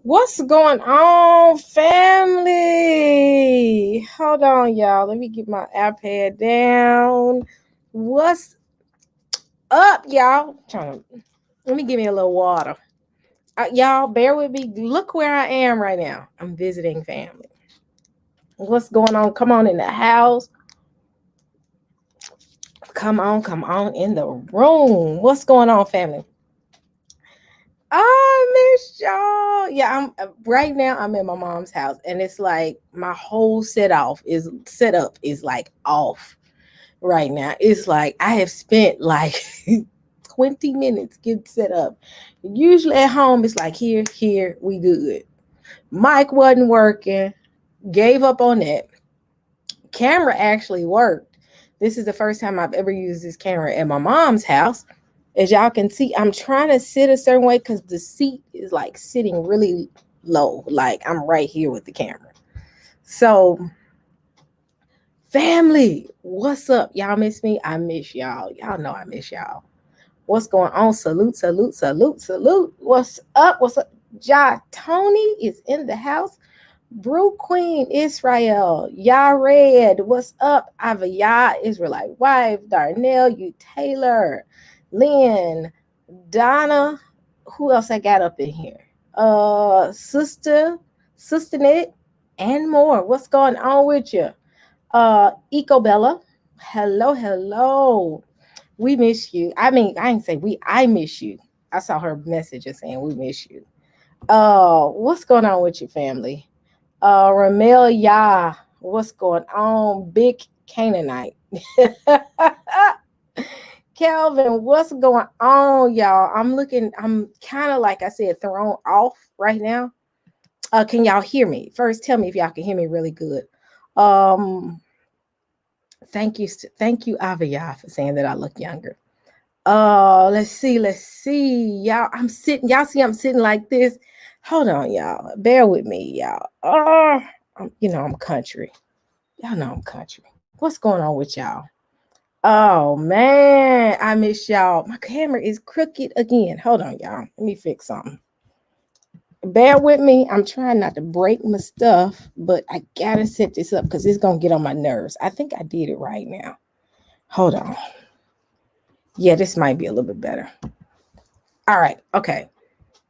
What's going on, family? Hold on, y'all. Let me get my iPad down. What's up, y'all? Let me give me a little water. Y'all, bear with me. Look where I am right now. I'm visiting family. What's going on? Come on in the house. Come on in the room. What's going on, family? I miss y'all. Yeah, I'm right now. I'm in my mom's house, and it's like my whole setup is like off right now. It's like I have spent like 20 minutes getting set up. Usually at home, it's like here, we good. Mic wasn't working. Gave up on that. Camera actually worked. This is the first time I've ever used this camera at my mom's house. As y'all can see, I'm trying to sit a certain way because the seat is like sitting really low. Like I'm right here with the camera. So, family, what's up? Y'all miss me? I miss y'all. Y'all know I miss y'all. What's going on? Salute. What's up? Ja Tony is in the house. Brew Queen Israel, Yared, what's up? Avaya Israelite wife, Darnell, you Taylor, Lynn, Donna, who else I got up in here? Sister Net, and more. What's going on with you? Ecobella, hello. We miss you. I mean, I ain't say we, I miss you. I saw her messages saying we miss you. What's going on with your family? Ramel Yah, what's going on? Big Canaanite. Kelvin, what's going on, y'all? I'm kind of like I said, thrown off right now. Can y'all hear me? First, tell me if y'all can hear me really good. Thank you, Avaya, for saying that I look younger. Let's see. Y'all, y'all see I'm sitting like this. Hold on, y'all. Bear with me, y'all. I'm country. Y'all know I'm country. What's going on with y'all? Oh man, I miss y'all. My camera is crooked again. Hold on, y'all. Let me fix something. Bear with me. I'm trying not to break my stuff, but I gotta set this up because it's gonna get on my nerves. I think I did it right now. Hold on. Yeah, this might be a little bit better. All right. Okay.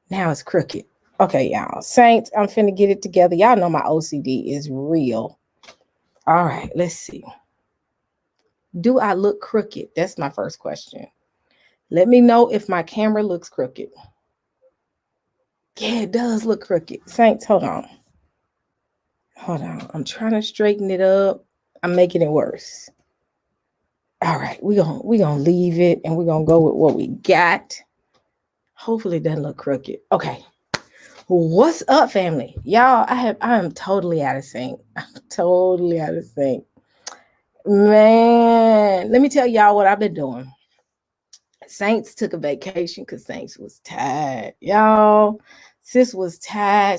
Now it's crooked. Okay, y'all. Saints, I'm finna get it together. Y'all know my OCD is real. All right. Let's see. Do I look crooked? That's my first question. Let me know if my camera looks crooked. Yeah, it does look crooked. Saints, hold on. I'm trying to straighten it up. I'm making it worse. All right, we're gonna leave it and we're gonna go with what we got. Hopefully it doesn't look crooked. Okay. What's up, family? Y'all, I am totally out of sync. I'm totally out of sync. Man, let me tell y'all what I've been doing. Saints took a vacation because Saints was tired. Y'all, sis was tired.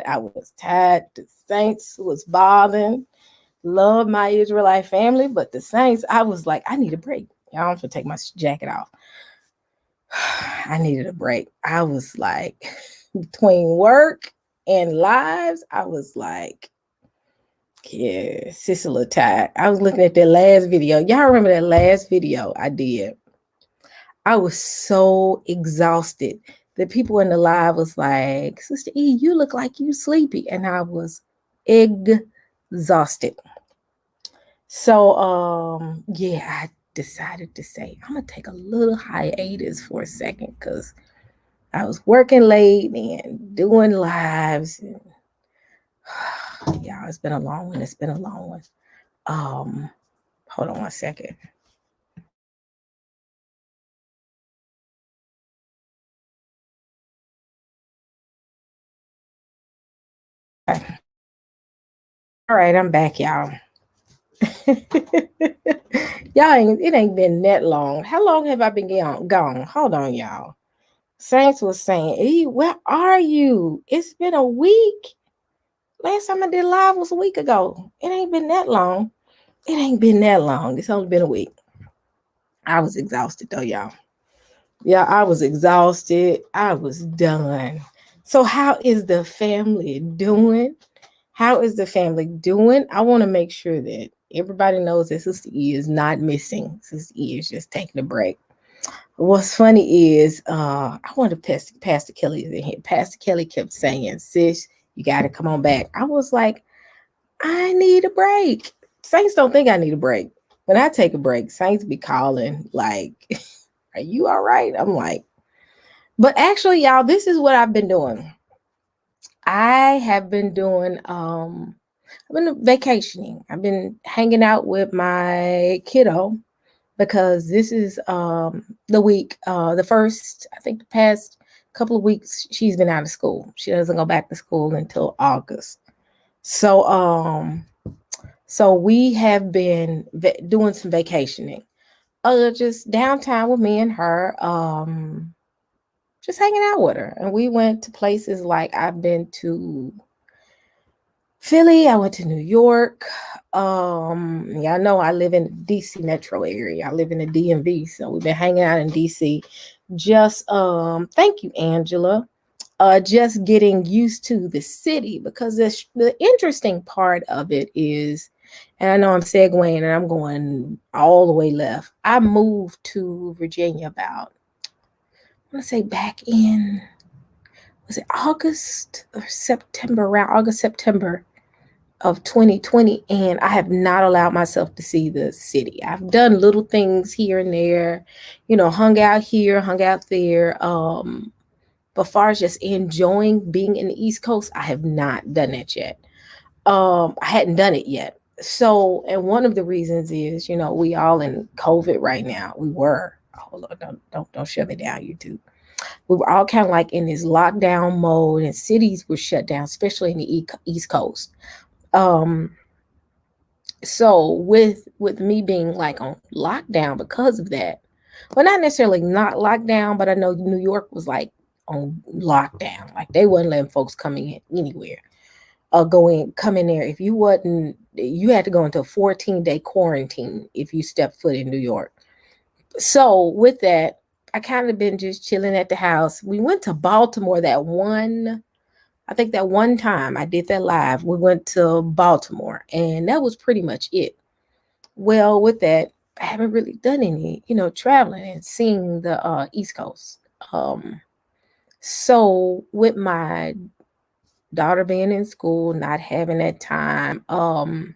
I was tired. The Saints was bothering. Love my Israelite family, but the Saints, I was like, I need a break. Y'all, I'm gonna take my jacket off. I needed a break. I was like, between work and lives, I was like, yeah, sis a little tired. I was looking at that last video. Y'all remember that last video I did? I was so exhausted. The people in the live was like, Sister E, you look like you sleepy. And I was exhausted. So, yeah, I decided to say, I'm going to take a little hiatus for a second because I was working late and doing lives. And, yeah, it's been a long one. Hold on one second. All right, I'm back, y'all. It ain't been that long. How long have I been gone? Hold on, y'all. Saints was saying, "E, where are you? It's been a week. Last time I did live was a week ago. It ain't been that long. It's only been a week. I was exhausted though, y'all. Yeah, I was exhausted. I was done. So how is the family doing? How is the family doing? I want to make sure that everybody knows that Sister E is not missing. Sister E is just taking a break. What's funny is I wanted Pastor Kelly in here. Pastor Kelly kept saying, sis, you gotta come on back. I was like, I need a break. Saints don't think I need a break. When I take a break, Saints be calling, like, are you all right? I'm like, but actually, y'all, this is what I've been doing. I have been doing I've been vacationing. I've been hanging out with my kiddo because this is the week, the first, I think the past couple of weeks she's been out of school. She doesn't go back to school until August. So so we have been doing some vacationing. Just downtown with me and her, just hanging out with her. And we went to places like I've been to Philly, I went to New York. Yeah, I know I live in the DC metro area. I live in the DMV, so we've been hanging out in DC. Just thank you, Angela. Just getting used to the city because the interesting part of it is, and I know I'm segueing and I'm going all the way left. I moved to Virginia about, I want to say back in, was it August or September, around August, September of 2020, and I have not allowed myself to see the city. I've done little things here and there, hung out here, hung out there. But far as just enjoying being in the East Coast, I have not done that yet. I hadn't done it yet. So, and one of the reasons is, we all in COVID right now. We were. Oh Lord, don't shove it down, you two. We were all kind of like in this lockdown mode, and cities were shut down, especially in the East Coast. um so with me being like on lockdown because of that, well, not necessarily not lockdown, but I know New York was like on lockdown, like they wasn't letting folks coming in anywhere, come in there. If you wasn't, you had to go into a 14-day quarantine if you stepped foot in New York. So with that, I kind of been just chilling at the house. We went to Baltimore that one, I think that one time I did that live, we went to Baltimore, and that was pretty much it. Well, with that, I haven't really done any, traveling and seeing the East Coast. So with my daughter being in school, not having that time, I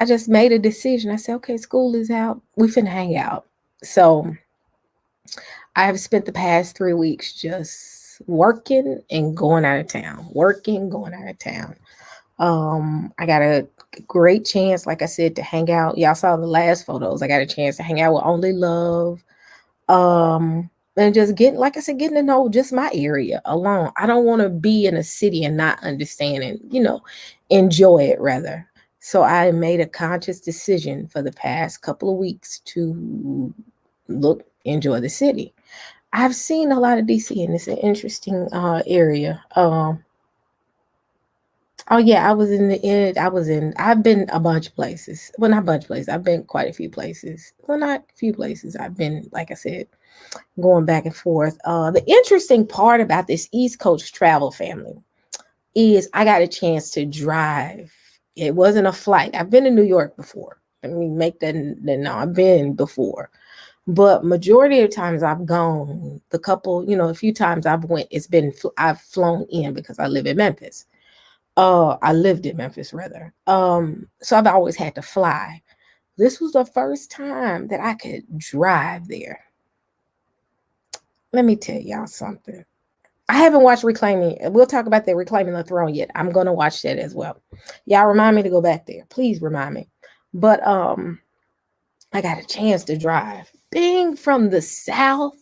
just made a decision. I said, okay, school is out. We finna hang out. So I have spent the past 3 weeks just working and going out of town, working, going out of town. I got a great chance, like I said, to hang out. Y'all saw the last photos. I got a chance to hang out with Only Love. And just getting, like I said, getting to know just my area alone. I don't want to be in a city and not understand and, enjoy it rather. So I made a conscious decision for the past couple of weeks to enjoy the city. I've seen a lot of DC, and it's an interesting area. Oh yeah, I've been a bunch of places. Well, not a bunch of places. I've been quite a few places. Well, not a few places. I've been, like I said, going back and forth. The interesting part about this East Coast travel family is I got a chance to drive. It wasn't a flight. I've been to New York before. Let me make that no, I've been before. But majority of times I've gone, a few times I've flown in because I live in Memphis. I lived in Memphis rather. So I've always had to fly. This was the first time that I could drive there. Let me tell y'all something. I haven't watched Reclaiming. We'll talk about that Reclaiming the Throne yet. I'm gonna watch that as well. Y'all remind me to go back there. Please remind me. But I got a chance to drive. Being from the South,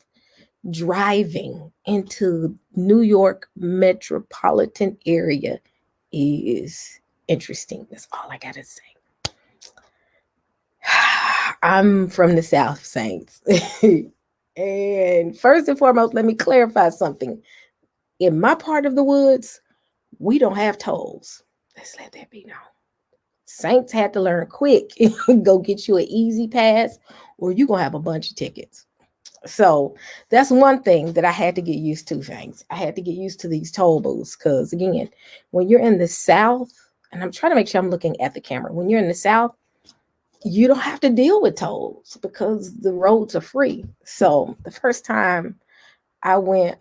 driving into New York metropolitan area is interesting. That's all I gotta say. I'm from the South, Saints. And first and foremost, let me clarify something. In my part of the woods, we don't have tolls. Let's let that be known. Saints had to learn quick. Go get you an easy pass, or you're going to have a bunch of tickets. So that's one thing that I had to get used to. Things I had to get used to these toll booths because again, when you're in the South, and I'm trying to make sure I'm looking at the camera. When you're in the South, you don't have to deal with tolls because the roads are free. So the first time I went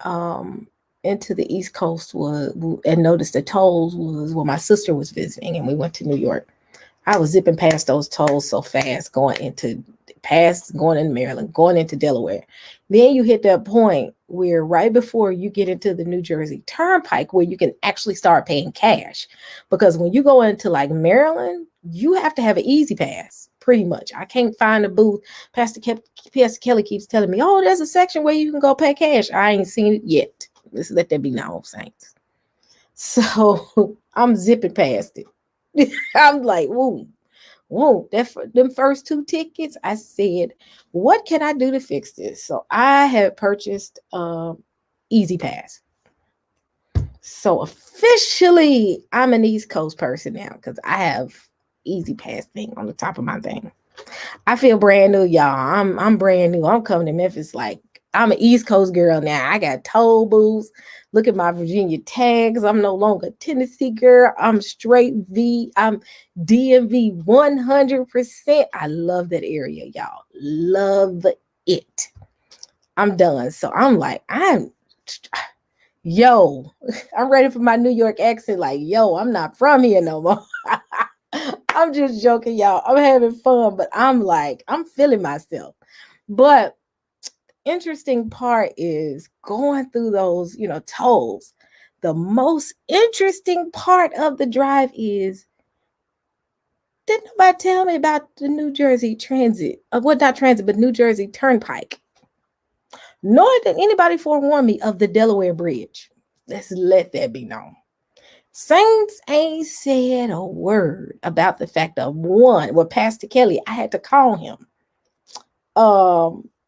into the East Coast was and noticed the tolls was when my sister was visiting and we went to New York. I was zipping past those tolls so fast, going into Maryland, going into Delaware. Then you hit that point where right before you get into the New Jersey Turnpike, where you can actually start paying cash. Because when you go into like Maryland, you have to have an easy pass, pretty much. I can't find a booth. Pastor Kelly keeps telling me, oh, there's a section where you can go pay cash. I ain't seen it yet. Let's let that be known, saints. So I'm zipping past it. I'm like, whoa, whoa, them first two tickets. I said, what can I do to fix this? So I had purchased Easy Pass. So officially, I'm an East Coast person now because I have Easy Pass thing on the top of my thing. I feel brand new, y'all. I'm brand new. I'm coming to Memphis like I'm an East Coast girl now. I got toll booths. Look at my Virginia tags. I'm no longer a Tennessee girl. I'm straight V. I'm DMV 100%. I love that area, y'all. Love it. I'm done. So I'm like, yo, I'm ready for my New York accent. Like, yo, I'm not from here no more. I'm just joking, y'all. I'm having fun, but I'm like, I'm feeling myself. But interesting part is going through those, tolls. The most interesting part of the drive is didn't nobody tell me about the New Jersey Transit, well, not transit, but New Jersey Turnpike. Nor did anybody forewarn me of the Delaware Bridge. Let's let that be known. Saints ain't said a word about the fact of one. Well, Pastor Kelly, I had to call him.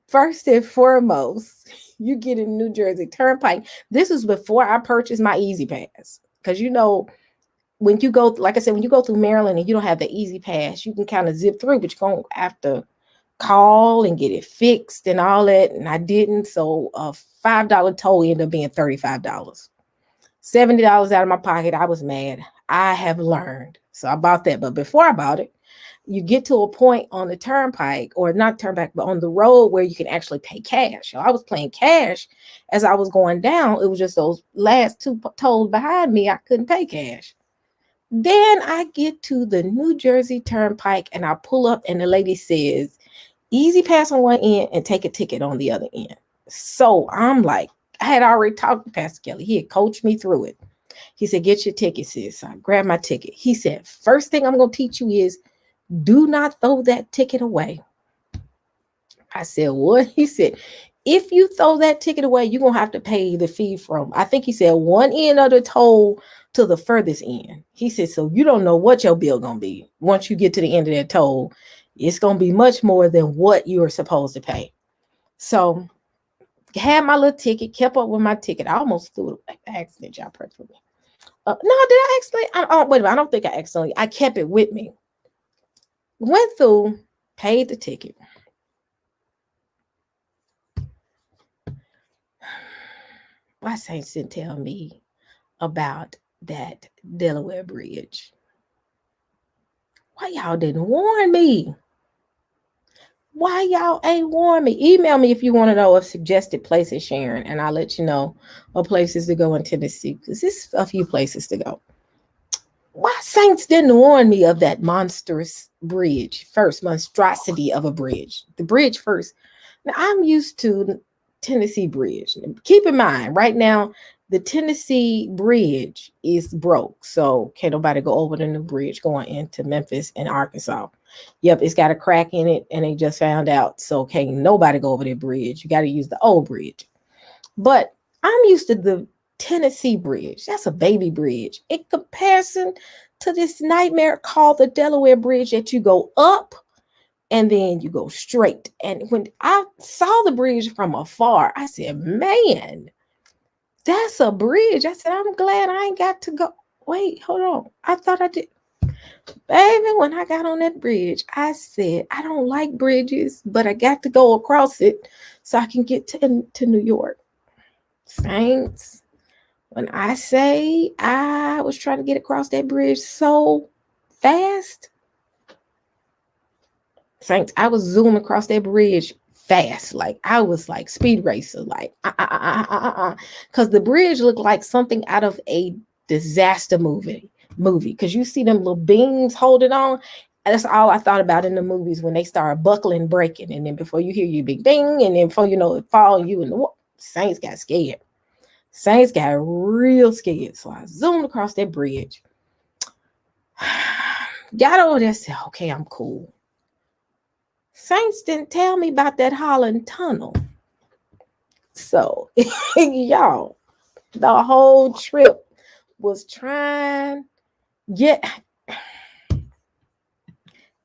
First and foremost, you get in New Jersey Turnpike. This is before I purchased my Easy Pass. Because when you go, like I said, when you go through Maryland and you don't have the Easy Pass, you can kind of zip through, but you're going to have to call and get it fixed and all that. And I didn't. So a $5 toll ended up being $35. $70 out of my pocket. I was mad. I have learned. So I bought that. But before I bought it, you get to a point on the turnpike, or not turnpike, but on the road where you can actually pay cash. So I was paying cash as I was going down. It was just those last two tolls behind me. I couldn't pay cash. Then I get to the New Jersey Turnpike and I pull up and the lady says, Easy Pass on one end and take a ticket on the other end. So I'm like, I had already talked to Pastor Kelly. He had coached me through it. He said, get your ticket, sis. So I grabbed my ticket. He said, first thing I'm going to teach you is do not throw that ticket away. I said, what? He said, if you throw that ticket away, you're going to have to pay the fee from, I think he said, one end of the toll to the furthest end. He said, so you don't know what your bill going to be. Once you get to the end of that toll, it's going to be much more than what you are supposed to pay. So had my little ticket, kept up with my ticket. I almost threw it by accident. Y'all pray for me. No, did I accidentally? Wait a minute. I don't think I accidentally. I kept it with me. Went through, paid the ticket. Why Saints didn't tell me about that Delaware Bridge? Why y'all didn't warn me? Why y'all ain't warn me? Email me if you want to know of suggested places, Sharon, and I'll let you know of places to go in Tennessee, because there's a few places to go. Why Saints didn't warn me of that monstrous bridge first, monstrosity of a bridge. The bridge first. Now, I'm used to Tennessee Bridge. Keep in mind, right now, the Tennessee Bridge is broke. So can't nobody go over the new bridge going into Memphis and Arkansas. Yep, it's got a crack in it, and they just found out. So can't nobody go over the bridge. You got to use the old bridge. But I'm used to the Tennessee Bridge. That's a baby bridge in comparison to this nightmare called the Delaware Bridge that you go up and then you go straight. And when I saw the bridge from afar, I said, man, that's a bridge. I said, I'm glad I ain't got to go. Wait, hold on. I thought I did. Baby, when I got on that bridge, I said, I don't like bridges, but I got to go across it so I can get to New York. Saints, when I say I was trying to get across that bridge so fast, Saints, I was zooming across that bridge fast. Like I was like speed racer, like because the bridge looked like something out of a disaster movie because you see them little beams holding on. That's all I thought about in the movies when they start buckling, breaking, and then before you hear you big ding, and then before you know it fall you in the water. Saints got scared. Saints got real scared. So I zoomed across that bridge. Got over there, said, okay, I'm cool. Saints didn't tell me about that Holland Tunnel. So, y'all, the whole trip was trying. Yeah,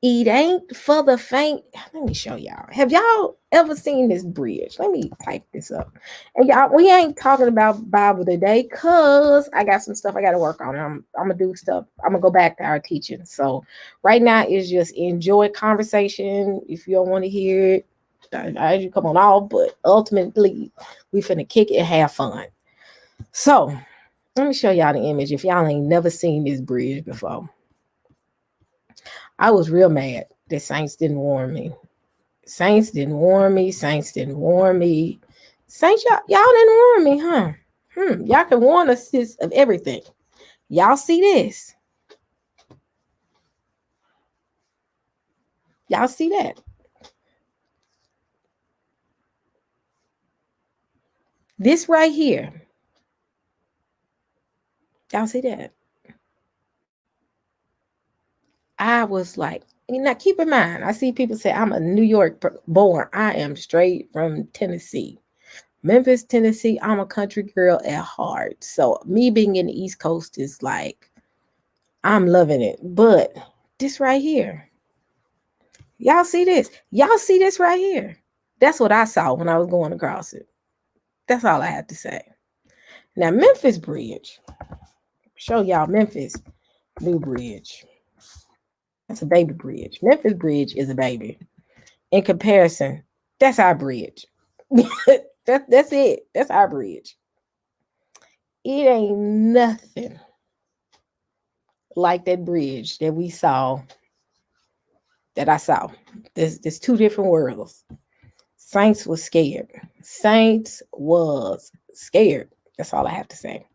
it ain't for the faint. Let me show y'all. Have y'all ever seen this bridge? Let me type this up. And y'all, we ain't talking about Bible today because I got some stuff I got to work on. I'm gonna do stuff. I'm gonna go back to our teaching. So right now is just enjoy conversation. If you don't want to hear it, I come on off. But ultimately, we finna kick it and have fun. So let me show y'all the image. If y'all ain't never seen this bridge before. I was real mad that Saints didn't warn me. Saints didn't warn me. Saints didn't warn me. Saints, y'all didn't warn me, huh? Y'all can warn us of everything. Y'all see this? Y'all see that? This right here. Y'all see that? I was like, now keep in mind, I see people say I'm a New York born. I am straight from Tennessee. Memphis, Tennessee. I'm a country girl at heart. So me being in the East Coast is like, I'm loving it. But this right here, y'all see this? Y'all see this right here? That's what I saw when I was going across it. That's all I have to say. Now, Memphis Bridge. Show y'all Memphis new bridge. That's a baby bridge. Memphis Bridge is a baby. In comparison, that's our bridge. That's it. That's our bridge. It ain't nothing like that bridge that we saw, that I saw. There's two different worlds. Saints was scared. Saints was scared. That's all I have to say.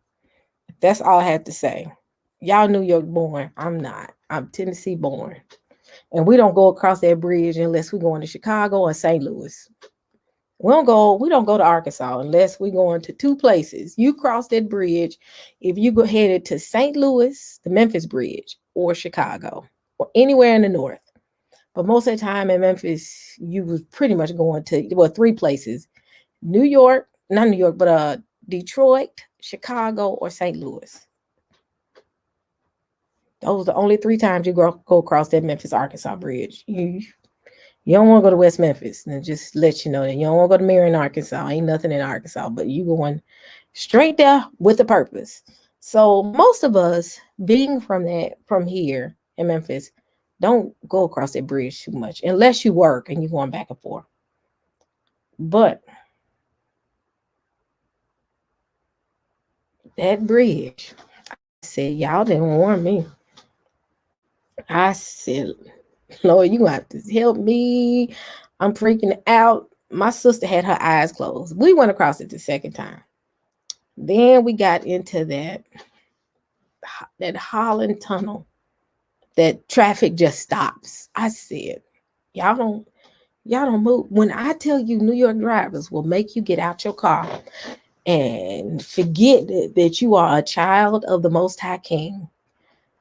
That's all I have to say. Y'all New York born. I'm not. I'm Tennessee born. And we don't go across that bridge unless we're going to Chicago or St. Louis. We don't go to Arkansas unless we're going to two places. You cross that bridge if you go headed to St. Louis, the Memphis Bridge, or Chicago, or anywhere in the north. But most of the time in Memphis, you was pretty much going to, three places. New York, not New York, but Detroit, Chicago, or St. Louis. Those are the only three times you go across that Memphis, Arkansas bridge. You don't want to go to West Memphis. And just let you know that you don't want to go to Marion, Arkansas. Ain't nothing in Arkansas, but you going straight there with a purpose. So most of us being from here in Memphis, don't go across that bridge too much unless you work and you're going back and forth. But that bridge, I said, y'all didn't warn me. I said, Lord, you have to help me. I'm freaking out. My sister had her eyes closed. We went across it the second time. Then we got into that Holland Tunnel. That traffic just stops. I said, y'all don't move. When I tell you New York drivers will make you get out your car and forget that you are a child of the Most High King.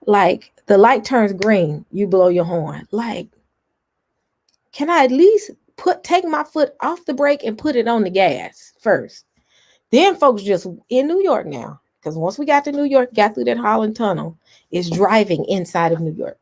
Like the light turns green, you blow your horn. Like, can I at least take my foot off the brake and put it on the gas first? Then folks just in New York now, because once we got to New York, got through that Holland Tunnel, is driving inside of New York.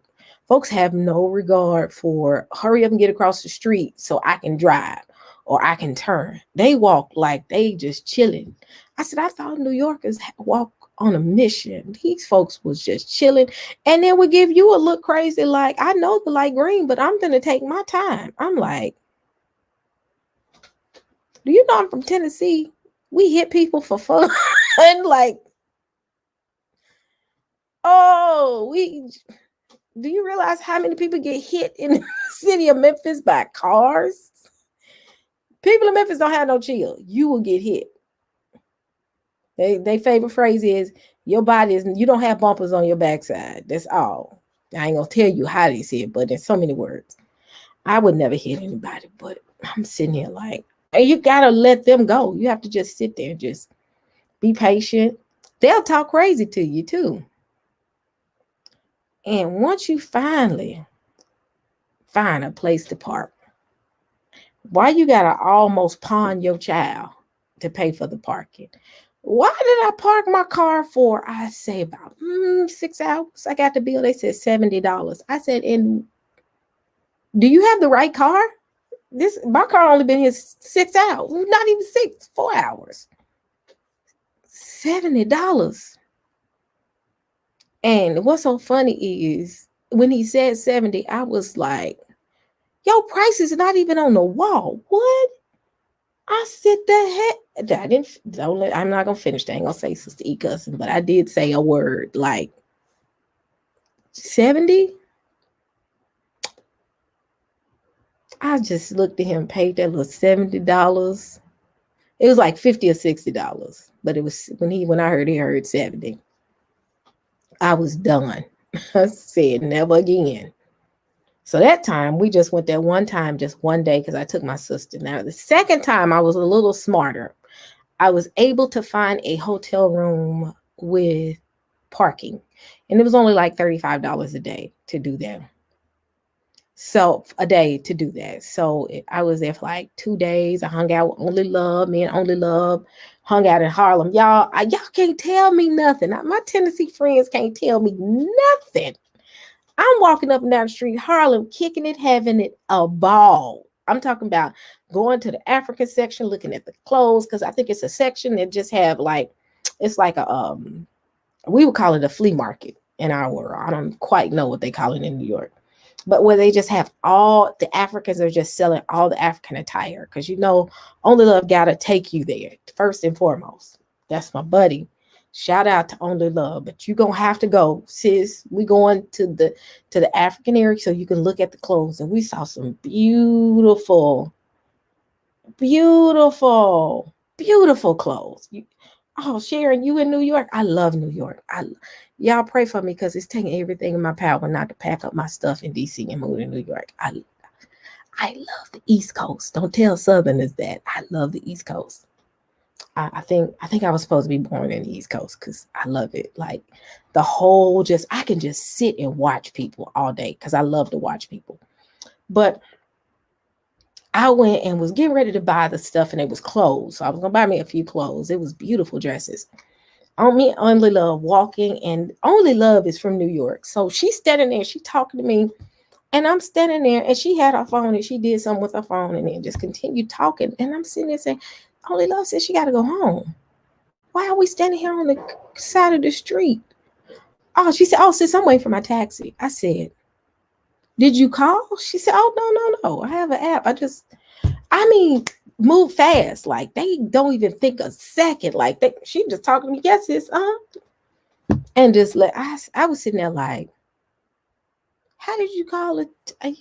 Folks have no regard for hurry up and get across the street so I can drive or I can turn. They walk like they just chilling. I said, I thought New Yorkers walk on a mission. These folks was just chilling and then would give you a look crazy like, I know the light green, but I'm going to take my time. I'm like, do you know I'm from Tennessee? We hit people for fun. And like, do you realize how many people get hit in the city of Memphis by cars? People in Memphis don't have no chill. You will get hit. They favorite phrase is, your body is, you don't have bumpers on your backside. That's all. I ain't gonna tell you how they say it, but in so many words. I would never hit anybody, but I'm sitting here like, and you gotta let them go. You have to just sit there and just be patient. They'll talk crazy to you too. And once you finally find a place to park, why you gotta almost pawn your child to pay for the parking? Why did I park my car for, I say about 6 hours? I got the bill. They said $70. I said, and do you have the right car? My car only been here 6 hours. Not even 6, 4 hours. $70. And what's so funny is when he said 70, I was like, your price is not even on the wall. What? I said I'm not gonna finish. I ain't gonna say Sister E cussing, but I did say a word like 70. I just looked at him, paid that little $70. It was like $50 or $60, but it was when I heard 70. I was done. I said never again. So that time we just went there one time, just one day, because I took my sister. Now the second time I was a little smarter. I was able to find a hotel room with parking, and it was only like $35 a day to do that. So I was there for like 2 days. I hung out with Only Love. Me and Only Love hung out in Harlem. Y'all can't tell me nothing. My Tennessee friends can't tell me nothing. I'm walking up and down the street, Harlem, kicking it, having it a ball. I'm talking about going to the African section, looking at the clothes, because I think it's a section that just have like, it's like a we would call it a flea market in our world. I don't quite know what they call it in New York, but where they just have all the Africans are just selling all the African attire, because Only Love gotta take you there first and foremost. That's my buddy. Shout out to Only Love, but you're gonna have to go, sis. We going to the African area so you can look at the clothes, and we saw some beautiful clothes. Sharon, you in New York? I love New York. Y'all pray for me, because it's taking everything in my power not to pack up my stuff in DC and move to New York. I love the East Coast. Don't tell Southerners that. I love the East Coast. I think I was supposed to be born in the East Coast, because I love it. Like the whole I can just sit and watch people all day, because I love to watch people. But I went and was getting ready to buy the stuff, and it was clothes. So I was going to buy me a few clothes. It was beautiful dresses. On me, Only Love walking, and Only Love is from New York. So she's standing there, she talking to me, and I'm standing there, and she had her phone, and she did something with her phone, and then just continued talking. And I'm sitting there saying, Only Love says she got to go home. Why are we standing here on the side of the street? Oh, she said, sis, I'm waiting for my taxi. I said, did you call? She said, no. I have an app. Move fast. Like they don't even think a second. Like she just talking to me. Yes, sis, and just I was sitting there like, how did you call it? I'm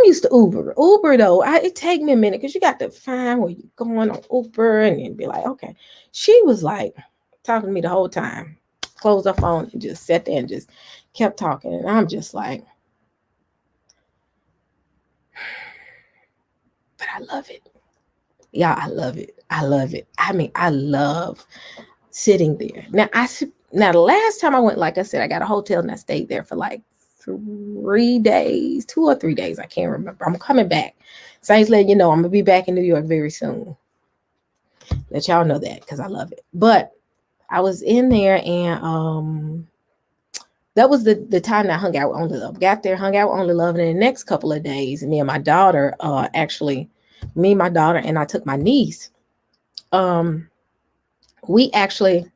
used to Uber. Uber though, it take me a minute, because you got to find where you're going on Uber and then be like, okay. She was like talking to me the whole time, closed her phone and just sat there and just kept talking. And I'm just like, but I love it. Yeah, I love it. I love it. I love sitting there. Now the last time I went, like I said, I got a hotel and I stayed there for like 3 days, 2 or 3 days. I can't remember. I'm coming back. So I just letting you know I'm gonna be back in New York very soon. Let y'all know that, because I love it. But I was in there, and that was the time that I hung out with Only Love. Got there, hung out with Only Love, and in the next couple of days, me and my daughter, and I took my niece. We actually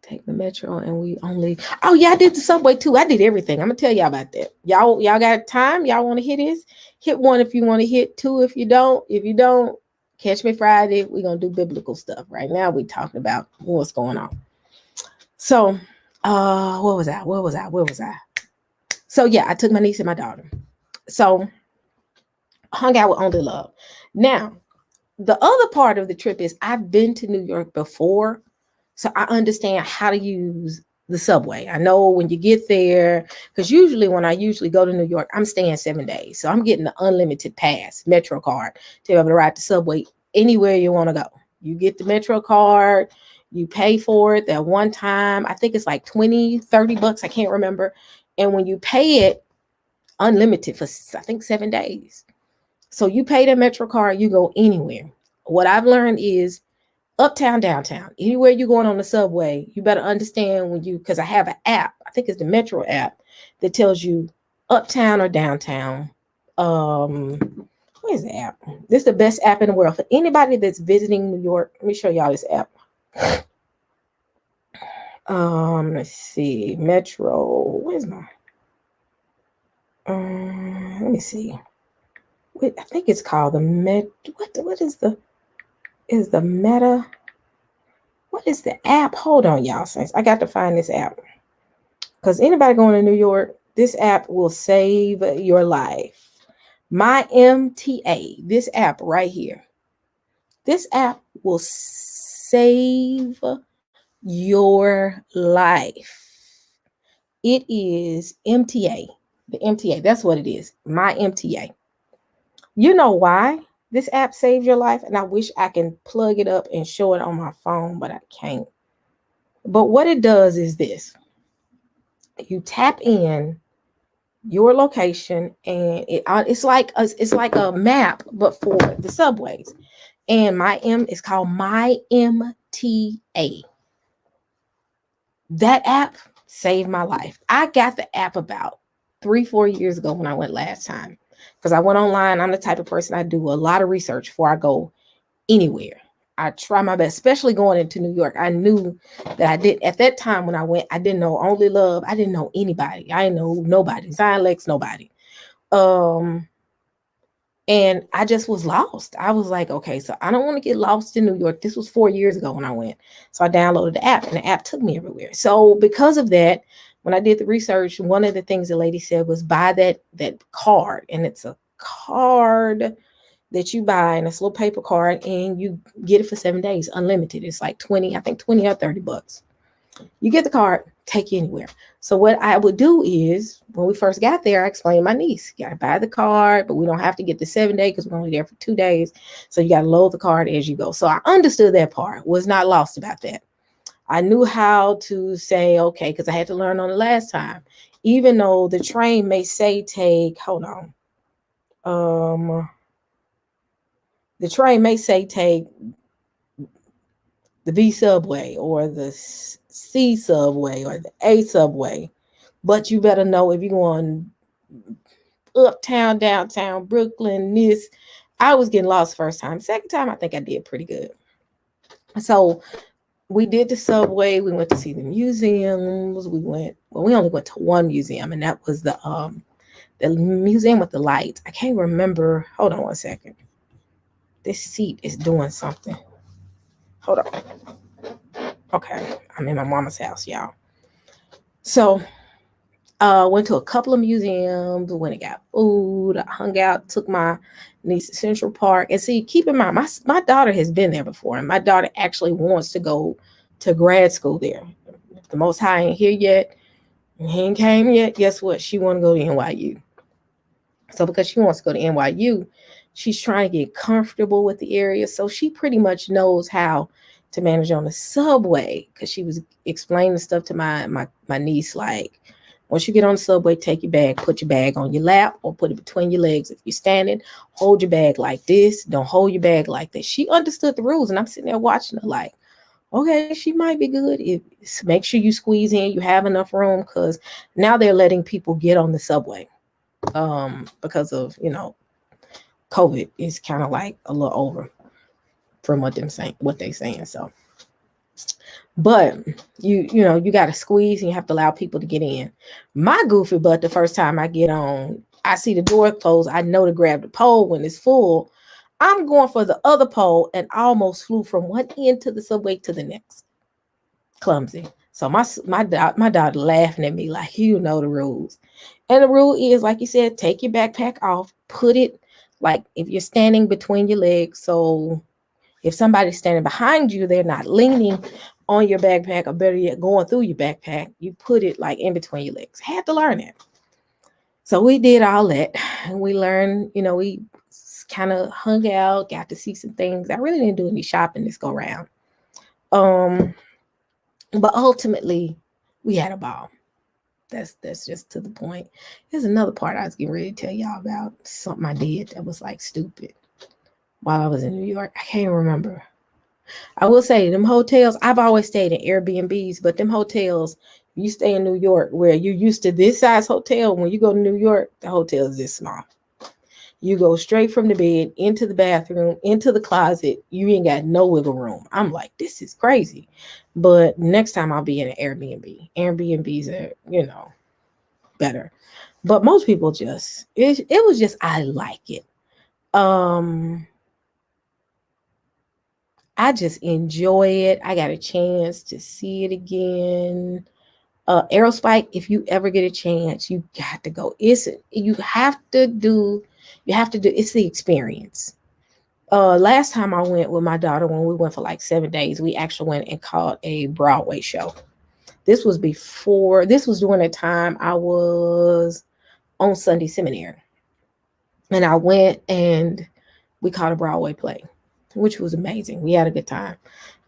take the metro and we only, oh yeah, I did the subway too. I did everything. I'm gonna tell y'all about that. Y'all got time? Y'all want to hit this? Hit one if you want to hit two if you don't. If you don't, catch me Friday. We're gonna do biblical stuff. Right now we talking about what's going on. So where was I? So yeah, I took my niece and my daughter. So hung out with Only Love. Now, the other part of the trip is I've been to New York before, so I understand how to use the subway. I know when you get there, because usually when I go to New York, I'm staying 7 days. So I'm getting the unlimited pass, Metro card, to be able to ride the subway anywhere you want to go. You get the Metro card, you pay for it that one time. I think it's like 20, 30 bucks. I can't remember. And when you pay it, unlimited for, I think, 7 days. So you pay the Metro card, you go anywhere. What I've learned is uptown, downtown, anywhere you're going on the subway, you better understand because I have an app, I think it's the Metro app, that tells you uptown or downtown. What is the app? This is the best app in the world. For anybody that's visiting New York, let me show y'all this app. Let's see. Metro. Where's my? Let me see. Wait, I think it's called the Met. What is the Meta? What is the app? Hold on, y'all. Saints. I got to find this app. Because anybody going to New York, this app will save your life. My MTA, this app right here. This app will save your life. It is MTA. The MTA, that's what it is. My MTA. You know why this app saves your life? And I wish I can plug it up and show it on my phone, but I can't. But what it does is this. You tap in your location and it's like a map, but for the subways. And it's called My MTA. That app saved my life. I got the app about 3-4 years ago when I went last time. Because I went online. I'm the type of person, I do a lot of research before I go anywhere. I try my best, especially going into New York. I knew that I did at that time when I went, I didn't know Only Love. I didn't know anybody. I didn't know nobody. Zion Lex, nobody. And I just was lost. I was like, okay, so I don't want to get lost in New York. This was 4 years ago when I went. So I downloaded the app and the app took me everywhere. So because of that, when I did the research, one of the things the lady said was buy that card. And it's a card that you buy, and it's a little paper card, and you get it for 7 days, unlimited. It's like 20 or 30 bucks. You get the card, take you anywhere. So what I would do is, when we first got there, I explained to my niece, you got to buy the card, but we don't have to get the 7 day because we're only there for 2 days. So you got to load the card as you go. So I understood that part, was not lost about that. I knew how to say, okay, because I had to learn on the last time, even though the train may say the train may say take the B subway or the C subway or the A subway, but you better know if you're going uptown, downtown, Brooklyn, I was getting lost first time. Second time, I think I did pretty good. So we did the subway. We went to see the museums. We only went to one museum, and that was the museum with the lights. I can't remember. Hold on one second. This seat is doing something. Hold on. Okay, I'm in my mama's house, y'all. So went to a couple of museums, went and got food, I hung out, took my niece to Central Park. And see, keep in mind, my daughter has been there before, and my daughter actually wants to go to grad school there. The Most High ain't here yet, he ain't came yet. Guess what? She want to go to NYU. So because she wants to go to NYU, she's trying to get comfortable with the area. So she pretty much knows how to manage on the subway, because she was explaining stuff to my niece, like, once you get on the subway, take your bag, put your bag on your lap or put it between your legs. If you're standing, hold your bag like this. Don't hold your bag like this. She understood the rules, and I'm sitting there watching her like, okay, she might be good. Make sure you squeeze in, you have enough room, because now they're letting people get on the subway because of, COVID is kind of like a little over from what they're saying. So But you got to squeeze and you have to allow people to get in. My goofy butt, the first time I get on, I see the door closed. I know to grab the pole when it's full. I'm going for the other pole and almost flew from one end to the subway to the next. Clumsy. So my daughter laughing at me like, you know the rules. And the rule is, like you said, take your backpack off, put it like if you're standing between your legs. So if somebody's standing behind you, they're not leaning on your backpack, or better yet, going through your backpack. You put it like in between your legs. I had to learn it. So we did all that. And we learned, we kind of hung out, got to see some things. I really didn't do any shopping this go round. But ultimately, we had a ball. That's just to the point. There's another part I was getting ready to tell y'all about, something I did that was like stupid while I was in New York. I can't remember. I will say them hotels, I've always stayed in Airbnbs, but them hotels, you stay in New York where you're used to this size hotel. When you go to New York, the hotel is this small. You go straight from the bed into the bathroom, into the closet. You ain't got no wiggle room. I'm like, this is crazy. But next time I'll be in an Airbnb. Airbnbs are, better. But most people it was just, I like it. I just enjoy it. I got a chance to see it again. Aerospike, if you ever get a chance, you got to go. It's the experience. Last time I went with my daughter, when we went for like 7 days, we actually went and caught a Broadway show. This was during the time I was on Sunday seminary. And I went and we caught a Broadway play, which was amazing. We had a good time.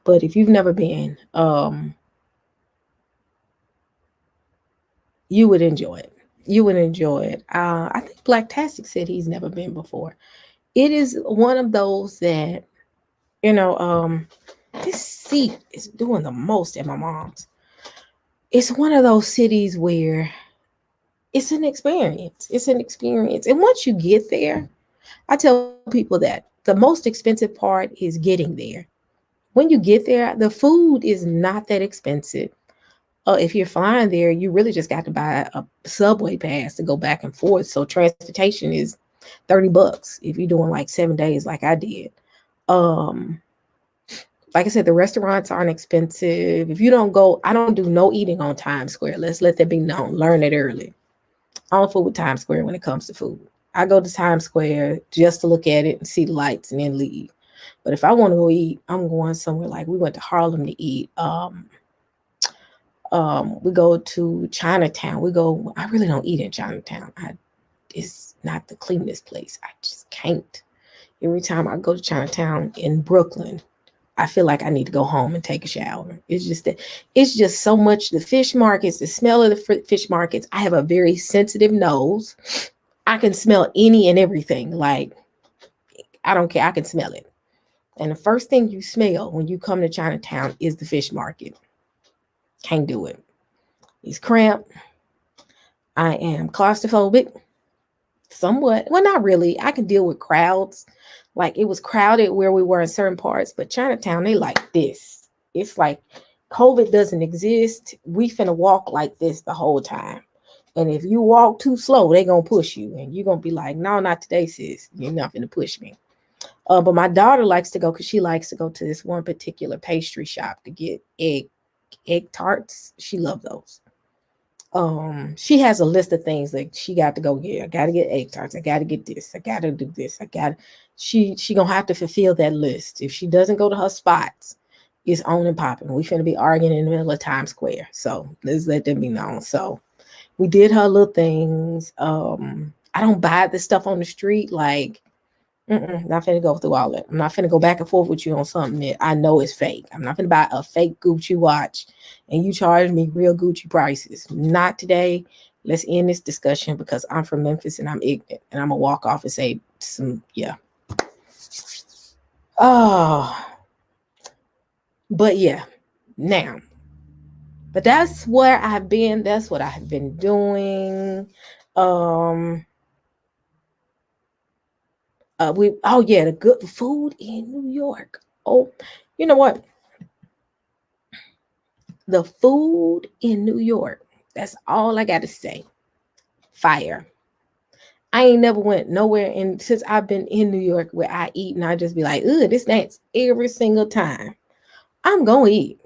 But if you've never been, you would enjoy it. You would enjoy it. I think Blacktastic said he's never been before. It is one of those that, this seat is doing the most at my mom's. It's one of those cities where it's an experience. It's an experience. And once you get there, I tell people that the most expensive part is getting there. When you get there, the food is not that expensive. If you're flying there, you really just got to buy a subway pass to go back and forth. So transportation is $30 if you're doing like 7 days like I did. Like I said, the restaurants aren't expensive. If you don't go, I don't do no eating on Times Square. Let's let that be known. Learn it early. I don't fool with Times Square when it comes to food. I go to Times Square just to look at it and see the lights and then leave. But if I want to go eat, I'm going somewhere like we went to Harlem to eat. We go to Chinatown. I really don't eat in Chinatown. It's not the cleanest place. I just can't. Every time I go to Chinatown in Brooklyn, I feel like I need to go home and take a shower. It's just so much. The fish markets, the smell of the fish markets. I have a very sensitive nose. I can smell any and everything. Like, I don't care. I can smell it. And the first thing you smell when you come to Chinatown is the fish market. Can't do it. It's cramped. I am claustrophobic. Somewhat. Well, not really. I can deal with crowds. Like, it was crowded where we were in certain parts, but Chinatown, they like this. It's like COVID doesn't exist. We finna walk like this the whole time. And if you walk too slow, they gonna push you. And you're gonna be like, no, not today, sis. You're not gonna push me. But my daughter likes to go, because she likes to go to this one particular pastry shop to get egg tarts. She loves those. She has a list of things that she got to go get. I gotta get egg tarts. I gotta get this. I gotta do this. She gonna have to fulfill that list. If she doesn't go to her spots, it's on and popping. We finna be arguing in the middle of Times Square. So let's let them be known. So we did her little things. I don't buy the stuff on the street. Like, not finna go through all that. I'm not finna go back and forth with you on something that I know is fake. I'm not finna buy a fake Gucci watch and you charge me real Gucci prices. Not today. Let's end this discussion because I'm from Memphis and I'm ignorant. And I'm gonna walk off and say yeah. Oh, but yeah, now. But that's where I've been. That's what I've been doing. The good food in New York. Oh, you know what? The food in New York, that's all I got to say. Fire. I ain't never went nowhere since I've been in New York where I eat and I just be like, ugh, this dance every single time. I'm going to eat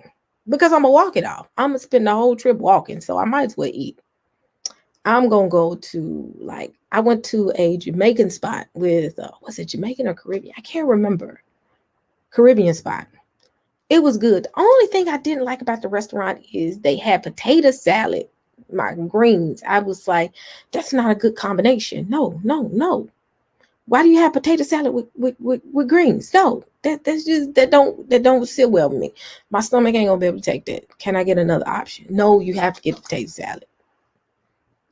because I'm going to walk it off. I'm going to spend the whole trip walking, so I might as well eat. I'm going to go to, I went to a Jamaican spot with, was it Jamaican or Caribbean? I can't remember. Caribbean spot. It was good. The only thing I didn't like about the restaurant is they had potato salad, my greens. I was like, that's not a good combination. No. Why do you have potato salad with greens? No, that's just that don't sit well with me. My stomach ain't gonna be able to take that. Can I get another option? No, you have to get the potato salad.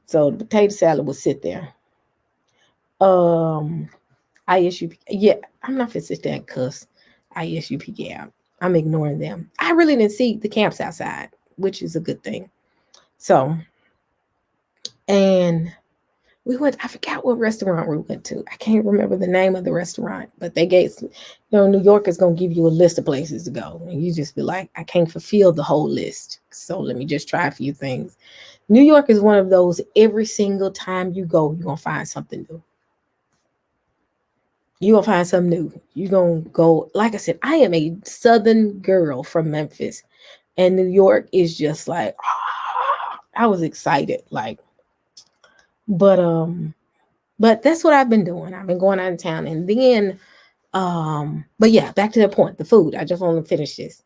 So the potato salad will sit there. ISUP. Yeah, I'm not gonna sit there and cuss ISUP out. I'm ignoring them. I really didn't see the camps outside, which is a good thing. So, and we went, I forgot what restaurant we went to. I can't remember the name of the restaurant, but they gave, New York is going to give you a list of places to go. And you just be like, I can't fulfill the whole list. So let me just try a few things. New York is one of those, every single time you go, you're going to find something new. You're going to find something new. You're going to go, like I said, I am a Southern girl from Memphis. And New York is just like, I was excited. But that's what I've been doing. I've been going out of town. And then, but yeah, back to the point, the food. I just want to finish this.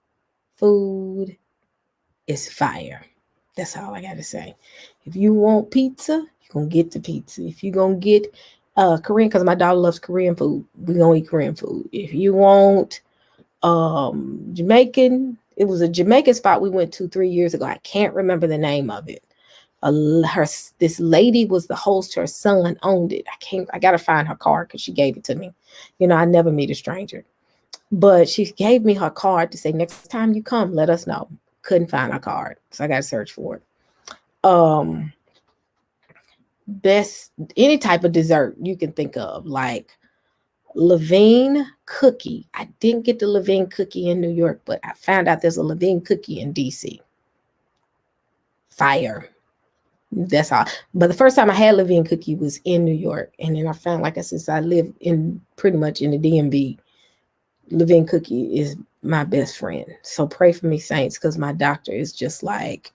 Food is fire. That's all I got to say. If you want pizza, you're going to get the pizza. If you're going to get Korean, because my daughter loves Korean food, we're going to eat Korean food. If you want Jamaican, it was a Jamaican spot we went to 3 years ago. I can't remember the name of it. This lady was the host. Her son owned it. I gotta find her card because she gave it to me. I never meet a stranger, but she gave me her card to say, next time you come, let us know. Couldn't find her card, so I gotta search for it. Best any type of dessert you can think of, like Levine cookie. I didn't get the Levine cookie in New York, but I found out there's a Levine cookie in DC. Fire. That's all. But the first time I had Levine cookie was in New York. And then I found, like I said, I live in pretty much in the DMV. Levine cookie is my best friend. So pray for me, saints, because my doctor is just like,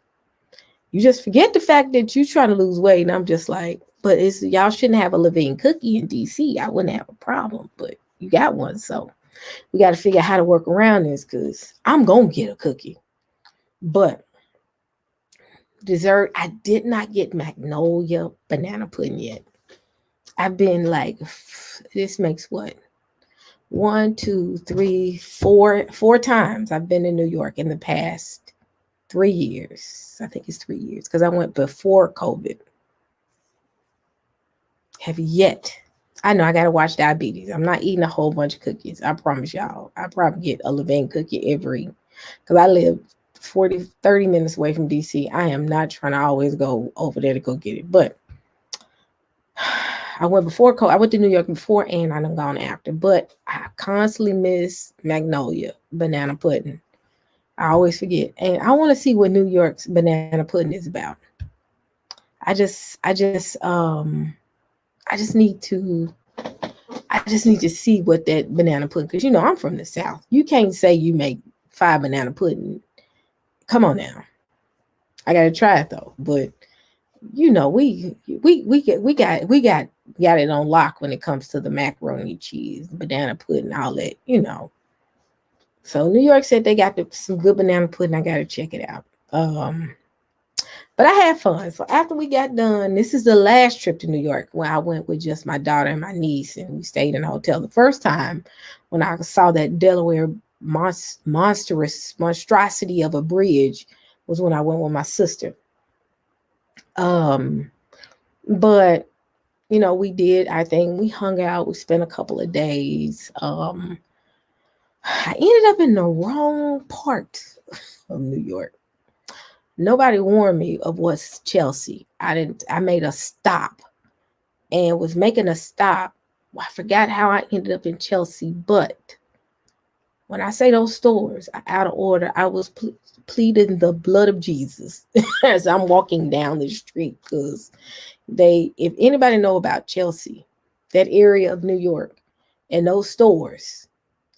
you just forget the fact that you're trying to lose weight. And I'm just like, but y'all shouldn't have a Levine cookie in DC. I wouldn't have a problem, but you got one. So we got to figure out how to work around this, because I'm going to get a cookie. But dessert, I did not get magnolia banana pudding yet. I've been like, this makes what? 1, 2, 3, 4 times I've been in New York in the past 3 years. I think it's 3 years because I went before COVID. Have yet. I know I got to watch diabetes. I'm not eating a whole bunch of cookies. I promise y'all. I probably get a Levine cookie because I live 30 minutes away from DC. I am not trying to always go over there to go get it. But I went before COVID. I went to New York before and I'm gone after. But I constantly miss magnolia banana pudding. I always forget. And I want to see what New York's banana pudding is about. I just need to see what that banana pudding, because I'm from the South. You can't say you make 5 banana pudding. Come on now. I gotta try it though. But we got it on lock when it comes to the macaroni cheese, banana pudding, all that, So New York said they got some good banana pudding. I gotta check it out. But I had fun. So after we got done, this is the last trip to New York when I went with just my daughter and my niece, and we stayed in a hotel. The first time when I saw that Delaware monstrosity of a bridge was when I went with my sister. But we did our thing. We hung out. We spent a couple of days. I ended up in the wrong part of New York. Nobody warned me of what's Chelsea. I made a stop and was making a stop. I forgot how I ended up in Chelsea, but When I say those stores are out of order, I was pleading the blood of Jesus as I'm walking down the street, because if anybody know about Chelsea, that area of New York, and those stores,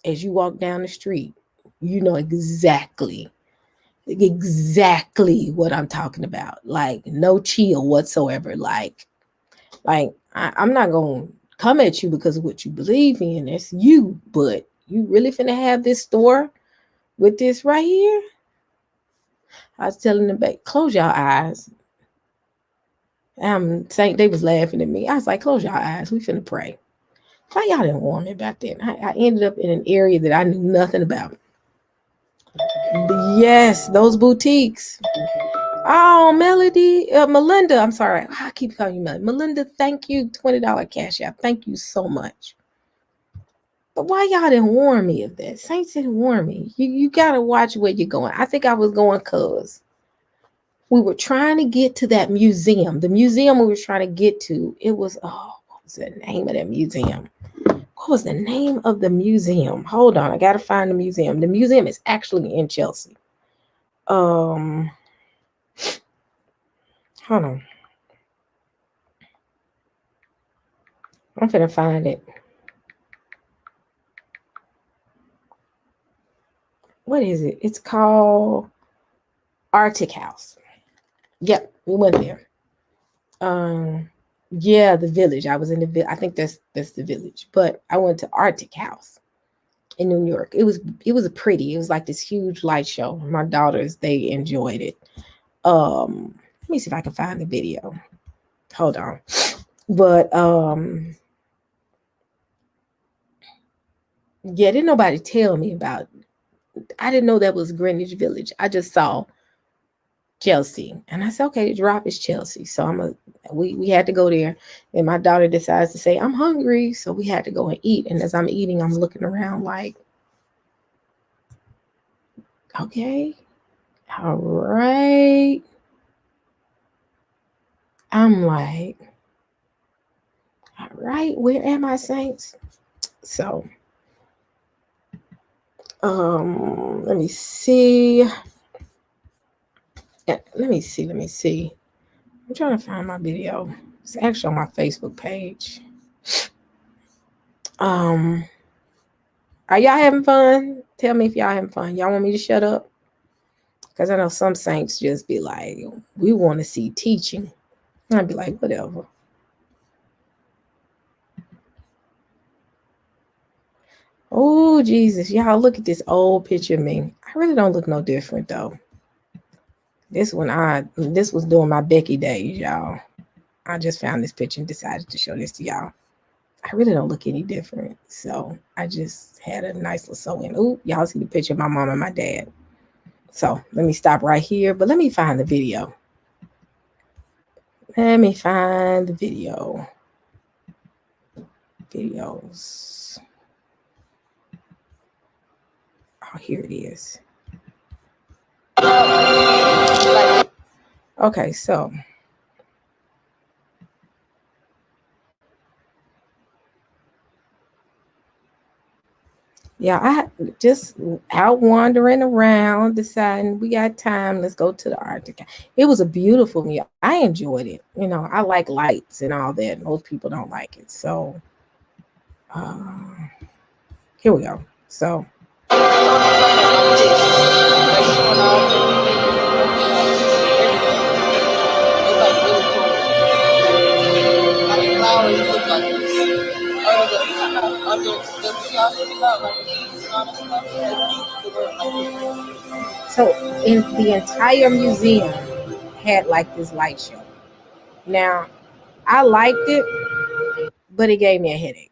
as you walk down the street, you know exactly what I'm talking about. Like, no chill whatsoever. I'm not gonna come at you because of what you believe in. That's you, but you really finna have this store with this right here? I was telling them, back, close your eyes. Saying they was laughing at me. I was like, close your eyes. We finna pray. Why y'all didn't warn me about that? I ended up in an area that I knew nothing about. Yes, those boutiques. Oh, Melinda. I'm sorry. I keep calling you Melinda. Melinda, thank you. $20 cash out. Thank you so much. But why y'all didn't warn me of that? Saints didn't warn me. You gotta watch where you're going. I think I was going because we were trying to get to that museum. The museum we were trying to get to, it was, what was the name of that museum? What was the name of the museum? Hold on, I gotta find the museum. The museum is actually in Chelsea. Hold on. I'm gonna find it. What is it? It's called Arctic House. Yep, we went there. Yeah, the village. I was in the village. I think that's the village. But I went to Arctic House in New York. It was pretty. It was like this huge light show. My daughters, they enjoyed it. Let me see if I can find the video. Hold on. But yeah, didn't nobody tell me about. I didn't know that was Greenwich Village. I just saw Chelsea, and I said, okay, the drop is Chelsea. So we had to go there, and my daughter decides to say, I'm hungry, so we had to go and eat. And as I'm eating, I'm looking around like, okay, all right. I'm like, all right, where am I, saints? So let me see. Let me see. I'm trying to find my video. It's actually on my Facebook page. Are y'all having fun? Tell me if y'all having fun. Y'all want me to shut up? Because I know some saints just be like, we want to see teaching. And I'd be like, whatever. Oh, Jesus. Y'all, look at this old picture of me. I really don't look no different, though. This was during my Becky days, y'all. I just found this picture and decided to show this to y'all. I really don't look any different. So I just had a nice little sew-in. Ooh, y'all see the picture of my mom and my dad. So let me stop right here, but let me find the video. Let me find the video. Videos. Oh, here it is. Okay, so yeah, I just out wandering around, deciding we got time. Let's go to the Arctic. It was a beautiful meal. I enjoyed it. You know, I like lights and all that. Most people don't like it. So here we go. So in the entire museum had like this light show. Now, I liked it, but it gave me a headache.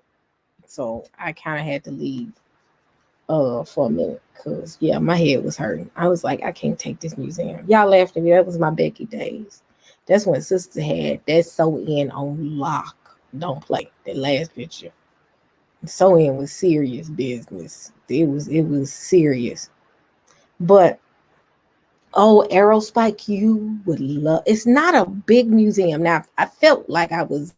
So I kind of had to leave for a minute, because yeah, my head was hurting. I was like, I can't take this museum. Y'all laughed at me. That was my Becky days. That's when Sista had that sew-in on lock. Don't play that last picture. Sew-in was serious business. It was serious. But Aerospike, you would love. It's not a big museum. Now I felt like I was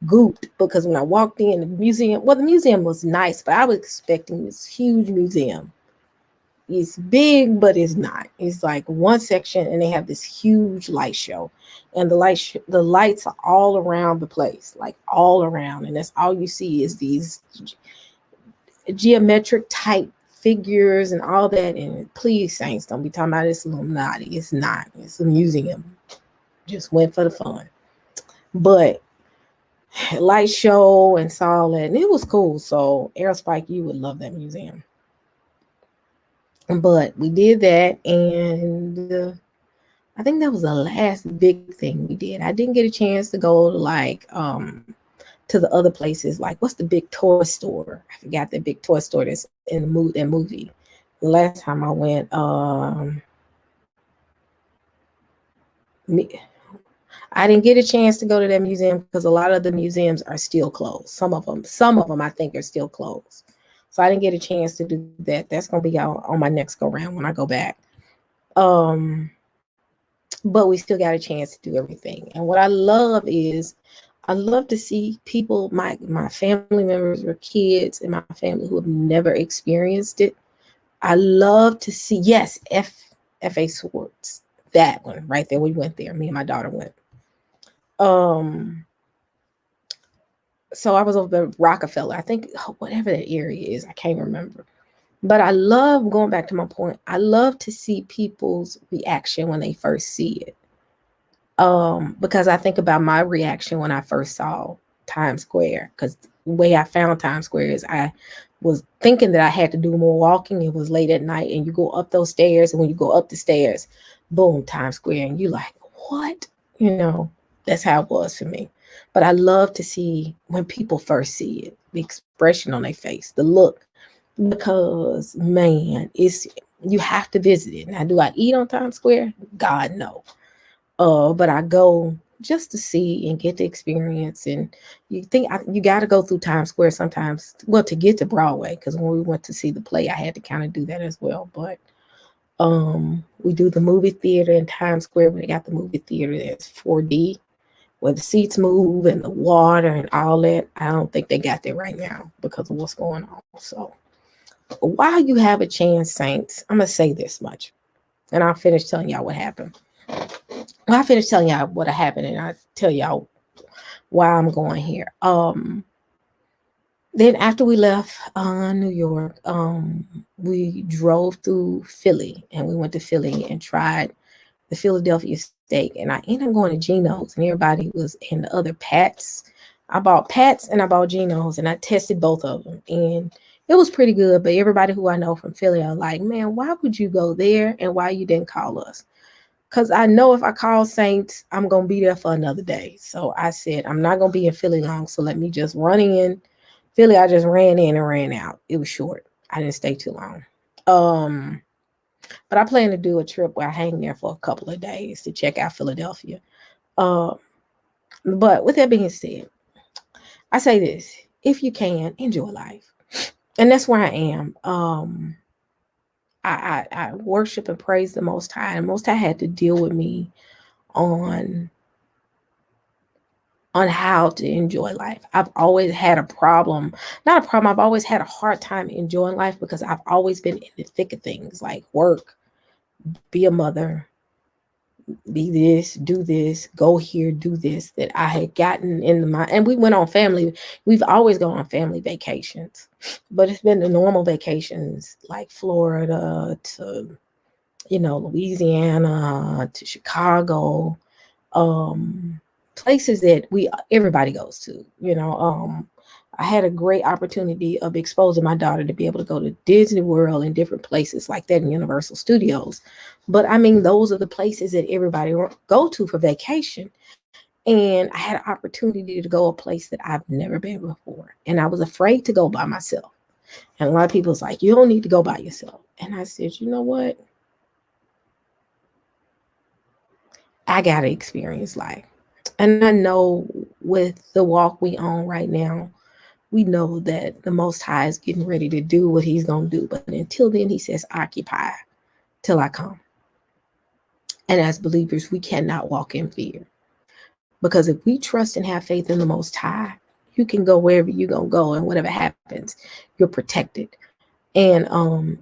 gooped because when I walked in the museum, well, the museum was nice, but I was expecting this huge museum. It's big, but it's not. It's like one section, and they have this huge light show, and the lights are all around the place, like all around, and that's all you see is these geometric type figures and all that. And please, saints, don't be talking about it's Illuminati. It's not. It's a museum. Just went for the fun, but light show and saw all that, and it was cool. So Aerospike, you would love that museum. But we did that, and I think that was the last big thing we did. I didn't get a chance to go to to the other places. Like, what's the big toy store? I forgot the big toy store that's in that movie. The last time I went, I didn't get a chance to go to that museum because a lot of the museums are still closed. Some of them I think are still closed. So I didn't get a chance to do that. That's gonna be on my next go round when I go back. But we still got a chance to do everything. And what I love is I love to see people, my family members or kids in my family who have never experienced it. I love to see, yes, F.A. Swartz, that one right there. We went there. Me and my daughter went. So I was over Rockefeller. I think whatever that area is, I can't remember. But I love, going back to my point, I love to see people's reaction when they first see it. Because I think about my reaction when I first saw Times Square, because the way I found Times Square is I was thinking that I had to do more walking. It was late at night, and you go up those stairs, and when you go up the stairs, boom, Times Square, and you like, what? You know, that's how it was for me. But I love to see when people first see it, the expression on their face, the look, because man, you have to visit it. Now, do I eat on Times Square? God, no. But I go just to see and get the experience. And you think you got to go through Times Square sometimes, well, to get to Broadway, because when we went to see the play, I had to kind of do that as well. But we do the movie theater in Times Square. We got the movie theater that's 4D, where the seats move and the water and all that. I don't think they got that right now because of what's going on. So while you have a chance, saints, I'm going to say this much, and I'll finish telling y'all what happened. Well, I finished telling y'all what happened, and I tell y'all why I'm going here. Then after we left New York, we drove through Philly, and we went to Philly and tried the Philadelphia steak. And I ended up going to Geno's, and everybody was in the other Pat's. I bought Pat's and I bought Geno's, and I tested both of them, and it was pretty good. But everybody who I know from Philly are like, man, why would you go there, and why you didn't call us? Because I know if I call Saints, I'm going to be there for another day. So I said, I'm not going to be in Philly long, so let me just run in. Philly, I just ran in and ran out. It was short. I didn't stay too long. But I plan to do a trip where I hang there for a couple of days to check out Philadelphia. But with that being said, I say this: if you can, enjoy life. And that's where I am. I worship and praise the Most High, and Most High had to deal with me on how to enjoy life. I've always had a problem, not a problem. I've always had a hard time enjoying life because I've always been in the thick of things, like work, be a mother, be this, do this, go here, do this, that I had gotten into my, and we went on we've always gone on family vacations, but it's been the normal vacations like Florida to, Louisiana to Chicago, places that everybody goes to, I had a great opportunity of exposing my daughter to be able to go to Disney World and different places like that in Universal Studios. But I mean, those are the places that everybody go to for vacation. And I had an opportunity to go a place that I've never been before. And I was afraid to go by myself. And a lot of people was like, you don't need to go by yourself. And I said, you know what? I got to experience life. And I know with the walk we on right now, we know that the Most High is getting ready to do what he's going to do. But until then, he says, occupy till I come. And as believers, we cannot walk in fear. Because if we trust and have faith in the Most High, you can go wherever you're going to go, and whatever happens, you're protected. And,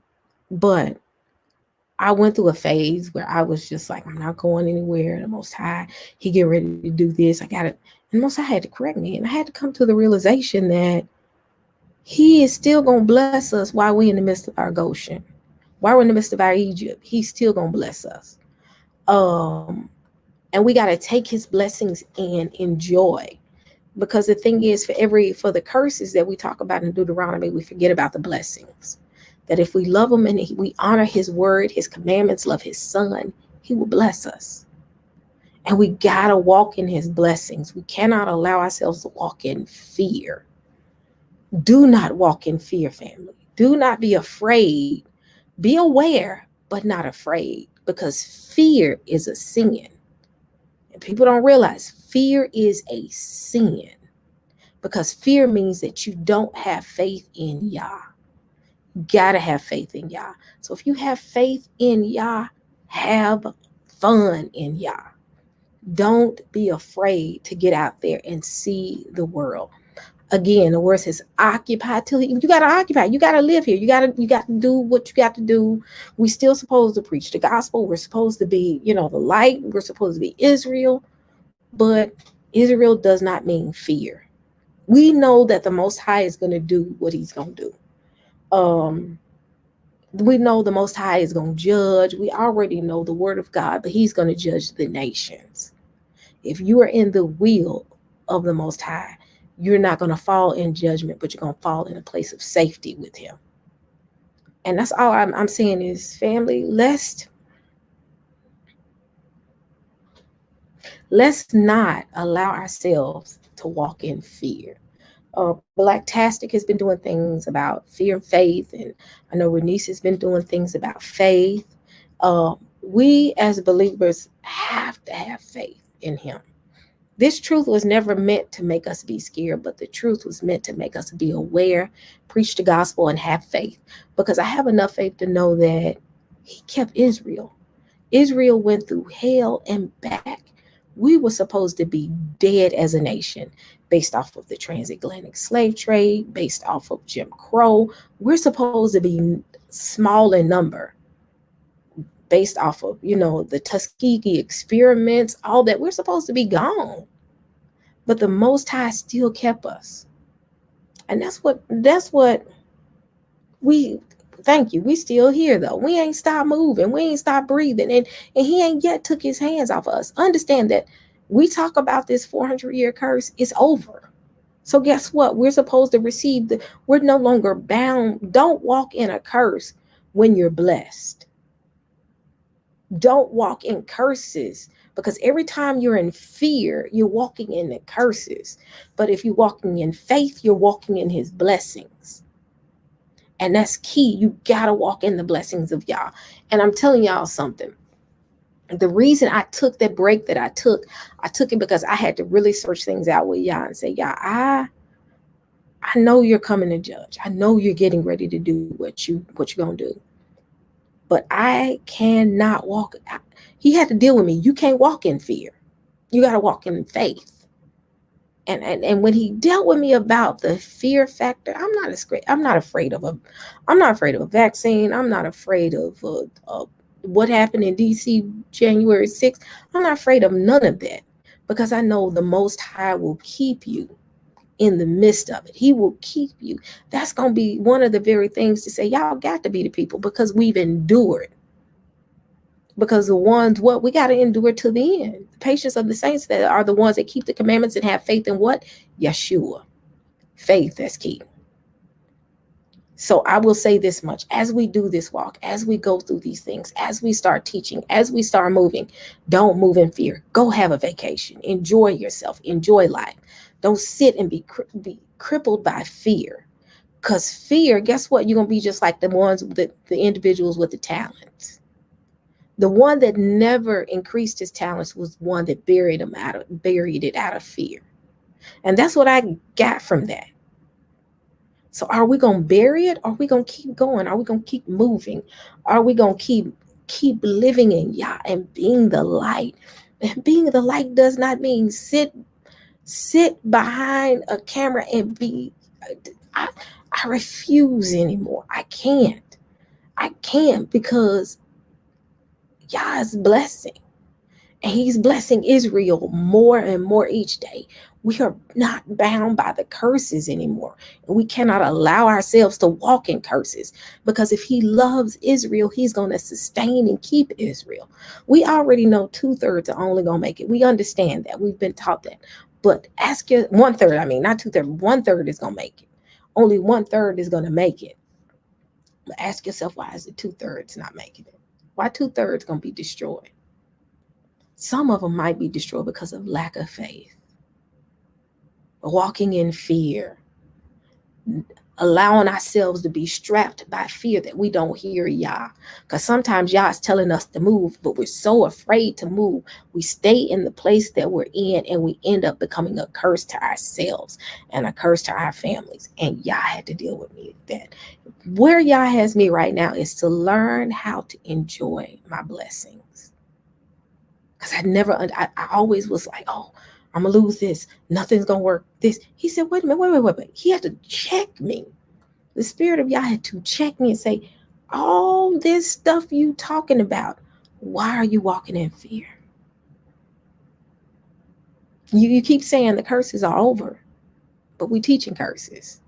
but I went through a phase where I was just like, I'm not going anywhere. The Most High, He get ready to do this. I got it. And the Most High had to correct me. And I had to come to the realization that He is still going to bless us while we're in the midst of our Goshen. While we're in the midst of our Egypt, He's still going to bless us. And we got to take His blessings and enjoy. Because the thing is, for the curses that we talk about in Deuteronomy, we forget about the blessings. That if we love Him and we honor His word, His commandments, love His Son, He will bless us. And we got to walk in His blessings. We cannot allow ourselves to walk in fear. Do not walk in fear, family. Do not be afraid. Be aware, but not afraid, because fear is a sin. And people don't realize fear is a sin, because fear means that you don't have faith in Yah. You gotta have faith in Yah. So if you have faith in Yah, have fun in Yah. Don't be afraid to get out there and see the world. Again, the word says occupy till you gotta occupy. You gotta live here. You got to do what you got to do. We still supposed to preach the gospel. We're supposed to be, the light. We're supposed to be Israel. But Israel does not mean fear. We know that the Most High is going to do what He's going to do. We know the Most High is going to judge. We already know the word of God, but He's going to judge the nations. If you are in the will of the Most High, you're not going to fall in judgment, but you're going to fall in a place of safety with Him. And that's all I'm saying is, family, let's not allow ourselves to walk in fear. Blacktastic has been doing things about fear and faith, and I know Renice has been doing things about faith. We as believers have to have faith in Him. This truth was never meant to make us be scared, but the truth was meant to make us be aware, preach the gospel, and have faith. Because I have enough faith to know that He kept Israel. Israel went through hell and back. We were supposed to be dead as a nation based off of the transatlantic slave trade, based off of Jim Crow. We're supposed to be small in number based off of, the Tuskegee experiments, all that. We're supposed to be gone. But the Most High still kept us. And that's what we, thank you. We still here though. We ain't stopped moving. We ain't stopped breathing. And He ain't yet took His hands off of us. Understand that we talk about this 400-year curse. It's over. So guess what? We're supposed to receive we're no longer bound. Don't walk in a curse when you're blessed. Don't walk in curses, because every time you're in fear, you're walking in the curses. But if you're walking in faith, you're walking in His blessings. And that's key. You got to walk in the blessings of Yah. And I'm telling y'all something. The reason I took that break that I took it because I had to really search things out with Yah and say, Yah, I know you're coming to judge. I know you're getting ready to do what you're going to do. But I cannot walk. He had to deal with me. You can't walk in fear. You got to walk in faith. And when He dealt with me about the fear factor, I'm not afraid of a vaccine. I'm not afraid of what happened in DC January 6th. I'm not afraid of none of that, because I know the Most High will keep you in the midst of it. He will keep you. That's going to be one of the very things to say, y'all got to be the people, because we've endured. Because the ones, we got to endure to the end. The patience of the saints that are the ones that keep the commandments and have faith in what? Yeshua. Faith, that's key. So I will say this much. As we do this walk, as we go through these things, as we start teaching, as we start moving, don't move in fear. Go have a vacation. Enjoy yourself. Enjoy life. Don't sit and be crippled by fear. Because fear, guess what? You're going to be just like the individuals with the talents. The one that never increased his talents was one that buried it out of fear. And that's what I got from that. So are we going to bury it? Or are we going to keep going? Are we going to keep moving? Are we going to keep living in Yah and being the light? And being the light does not mean sit behind a camera and be. I, I refuse anymore. I can't. I can't, because Yah's blessing. And he's blessing Israel more and more each day. We are not bound by the curses anymore. And we cannot allow ourselves to walk in curses, because if he loves Israel, he's going to sustain and keep Israel. We already know 2/3 are only going to make it. We understand that. We've been taught that. But ask your 1/3, I mean, not 2/3, 1/3 is going to make it. Only 1/3 is going to make it. But ask yourself, why is it 2/3 not making it? Why 2/3 going to be destroyed? Some of them might be destroyed because of lack of faith, walking in fear, allowing ourselves to be strapped by fear that we don't hear Yah. Because sometimes Yah is telling us to move, but we're so afraid to move. We stay in the place that we're in, and we end up becoming a curse to ourselves and a curse to our families. And Yah had to deal with me with that. Where Yah has me right now is to learn how to enjoy my blessings. Because I always was like, oh, I'm going to lose this. Nothing's going to work. This. He said, wait a minute, wait. He had to check me. The Spirit of Yah had to check me and say, all this stuff you talking about, why are you walking in fear? You keep saying the curses are over, but we teaching curses.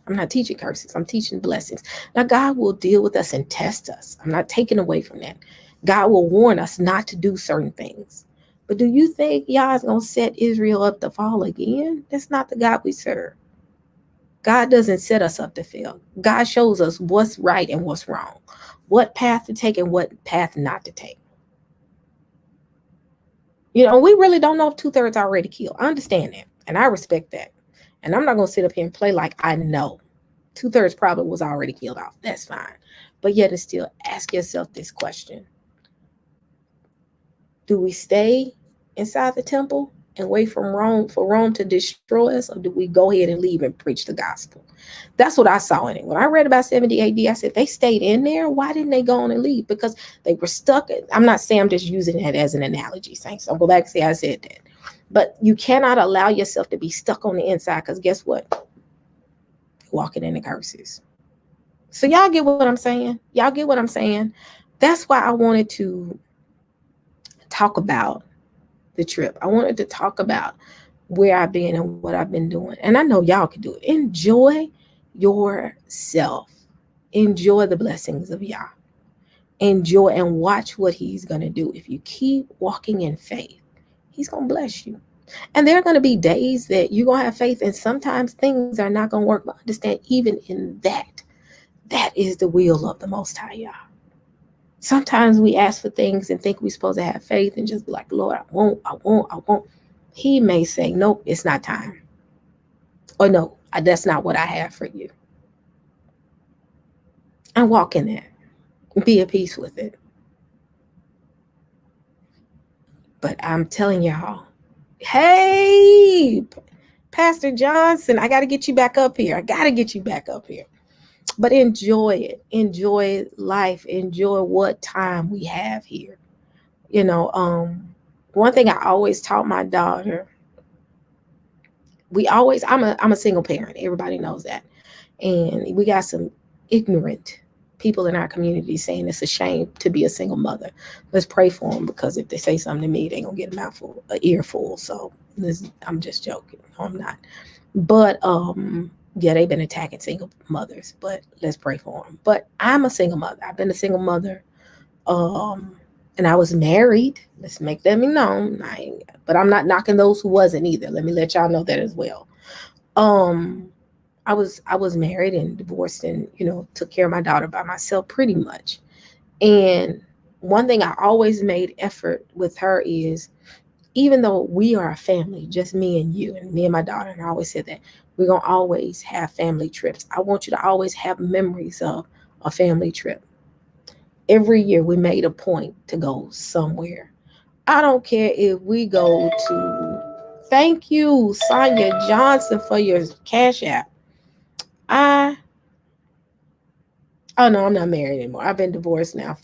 I'm not teaching curses. I'm teaching blessings. Now, God will deal with us and test us. I'm not taking away from that. God will warn us not to do certain things. But do you think Yah is going to set Israel up to fall again? That's not the God we serve. God doesn't set us up to fail. God shows us what's right and what's wrong, what path to take and what path not to take. You know, we really don't know if 2/3 are already killed. I understand that, and I respect that. And I'm not going to sit up here and play like I know. 2/3 probably was already killed off. That's fine. But yet, it's still, ask yourself this question. Do we stay inside the temple and wait for Rome to destroy us, or do we go ahead and leave and preach the gospel? That's what I saw in it. When I read about 70 AD, I said, they stayed in there. Why didn't they go on and leave? Because they were stuck. I'm not saying, I'm just using that as an analogy, saints. I'll go back and say I said that. But you cannot allow yourself to be stuck on the inside, because guess what? Walking in the curses. So y'all get what I'm saying? Y'all get what I'm saying? That's why I wanted to talk about the trip. I wanted to talk about where I've been and what I've been doing. And I know y'all can do it. Enjoy yourself. Enjoy the blessings of Yah. Enjoy and watch what he's going to do. If you keep walking in faith, he's going to bless you. And there are going to be days that you're going to have faith, and sometimes things are not going to work. But understand, even in that, that is the will of the Most High Yah. Sometimes we ask for things and think we're supposed to have faith and just be like, Lord, I won't. He may say, nope, it's not time. Or no, that's not what I have for you. And walk in that. Be at peace with it. But I'm telling y'all, hey, Pastor Johnson, I got to get you back up here. But enjoy it. Enjoy life. Enjoy what time we have here. You know, one thing I always taught my daughter, I'm a single parent. Everybody knows that. And we got some ignorant people in our community saying it's a shame to be a single mother. Let's pray for them, because if they say something to me, they're going to get a mouthful, an earful. So I'm just joking. No, I'm not. But yeah, they've been attacking single mothers, but let's pray for them. But I'm a single mother. I've been a single mother. And I was married. Let's make that be known. But I'm not knocking those who wasn't either. Let me let y'all know that as well. I was married and divorced, and took care of my daughter by myself pretty much. And one thing I always made effort with her is, even though we are a family, just me and you and me and my daughter, and I always said that we're going to always have family trips. I want you to always have memories of a family trip. Every year we made a point to go somewhere. I don't care if we go to, thank you, Sonia Johnson, for your Cash App. Oh no, I'm not married anymore. I've been divorced now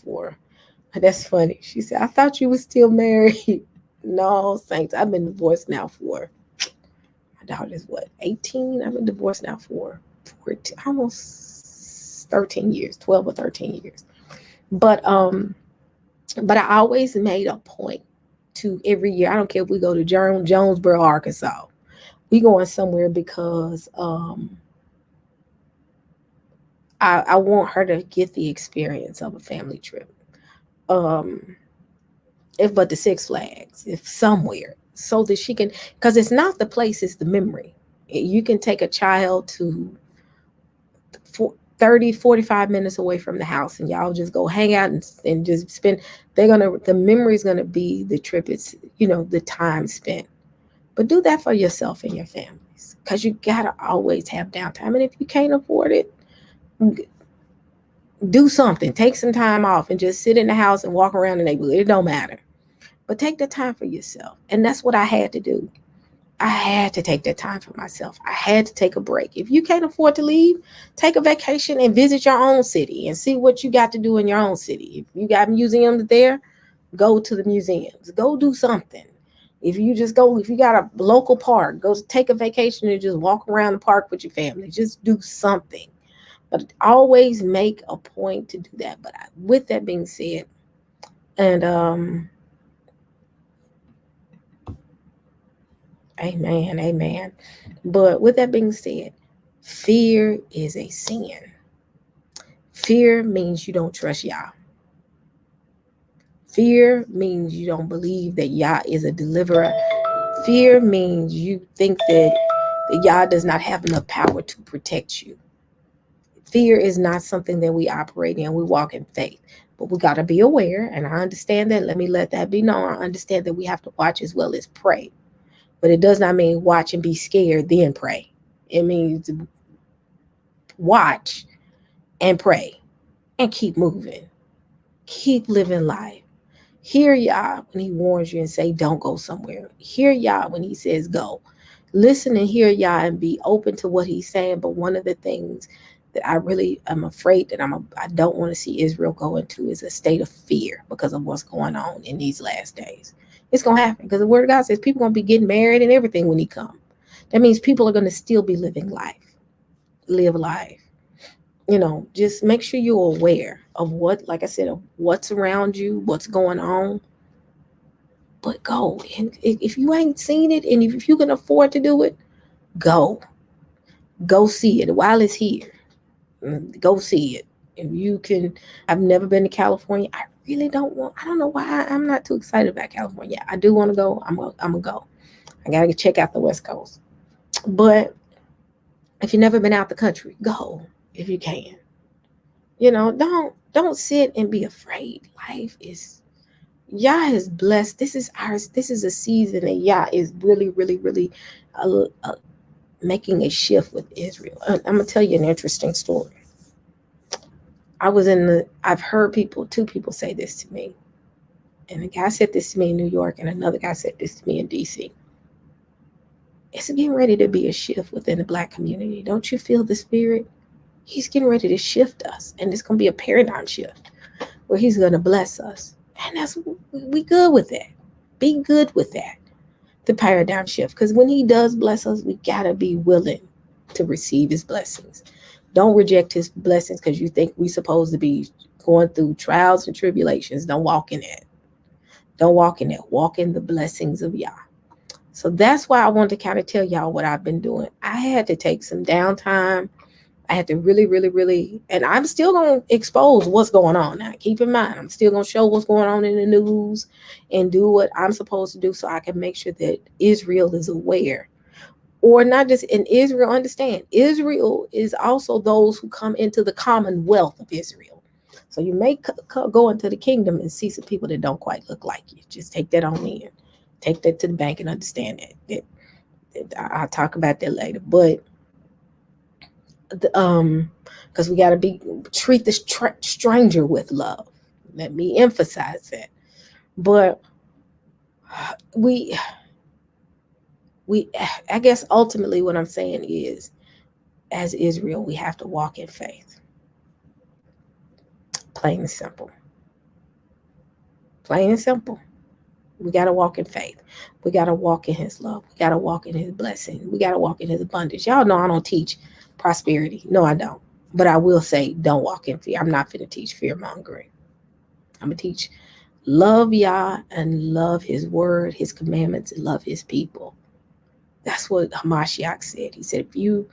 that's funny. She said, I thought you were still married. No, saints. I've been divorced now for, my daughter's what, 18? I've been divorced now for 14, almost 13 years, 12 or 13 years. But I always made a point to every year. I don't care if we go to Jonesboro, Arkansas. We going somewhere because I want her to get the experience of a family trip. Um, if but the Six Flags, if somewhere, so that she can, because it's not the place, it's the memory. You can take a child to 30, 45 minutes away from the house, and y'all just go hang out and just spend. The memory is gonna be the trip. It's, the time spent. But do that for yourself and your families, because you gotta always have downtime. And if you can't afford it, do something. Take some time off and just sit in the house and walk around the neighborhood. It don't matter. But take the time for yourself. And that's what I had to do. I had to take that time for myself. I had to take a break. If you can't afford to leave, take a vacation and visit your own city and see what you got to do in your own city. If you got museums there, go to the museums. Go do something. If you got a local park, go take a vacation and just walk around the park with your family. Just do something. But always make a point to do that. But with that being said, and amen, amen. But with that being said, fear is a sin. Fear means you don't trust Yah. Fear means you don't believe that Yah is a deliverer. Fear means you think that Yah does not have enough power to protect you. Fear is not something that we operate in. We walk in faith. But we got to be aware, and I understand that. Let me let that be known. I understand that we have to watch as well as pray. But it does not mean watch and be scared, then pray. It means watch and pray and keep moving. Keep living life. Hear Yah when he warns you and say, don't go somewhere. Hear Yah when he says go. Listen and hear Yah and be open to what he's saying. But one of the things that I really am afraid that I don't want to see Israel go into is a state of fear because of what's going on in these last days. It's going to happen because the word of God says people are going to be getting married and everything when he comes. That means people are going to still be living life. Live life. Just make sure you're aware of what, like I said, of what's around you, what's going on. But go. And if you ain't seen it, and if you can afford to do it, go. Go see it while it's here. Go see it. If you can, I've never been to California. I don't know why I'm not too excited about California. I do want to go. I'm gonna go. I gotta check out the West Coast. But if you've never been out the country, go if you can. Don't sit and be afraid. Life is, Yah is blessed. This is ours. This is a season that Yah is really, really, really making a shift with Israel. I'm gonna tell you an interesting story. I've heard two people say this to me. And a guy said this to me in New York, and another guy said this to me in DC. It's getting ready to be a shift within the Black community. Don't you feel the spirit? He's getting ready to shift us, and it's going to be a paradigm shift where he's going to bless us. And we good with that. Be good with that, the paradigm shift. Because when he does bless us, we got to be willing to receive his blessings. Don't reject his blessings because you think we're supposed to be going through trials and tribulations. Don't walk in that. Don't walk in that. Walk in the blessings of Yah. So that's why I wanted to kind of tell y'all what I've been doing. I had to take some downtime. I had to really, really, really, and I'm still going to expose what's going on. Now, keep in mind, I'm still going to show what's going on in the news and do what I'm supposed to do so I can make sure that Israel is aware. Or not just in Israel, understand, Israel is also those who come into the commonwealth of Israel. So you may go into the kingdom and see some people that don't quite look like you. Just take that on in. Take that to the bank and understand that I'll talk about that later. But because we got to treat the stranger with love. Let me emphasize that. But I guess ultimately what I'm saying is, as Israel, we have to walk in faith. Plain and simple. Plain and simple. We got to walk in faith. We got to walk in his love. We got to walk in his blessing. We got to walk in his abundance. Y'all know I don't teach prosperity. No, I don't. But I will say, don't walk in fear. I'm not going to teach fear mongering. I'm going to teach love Yah and love his word, his commandments, and love his people. That's what Hamashiach said. He said, if you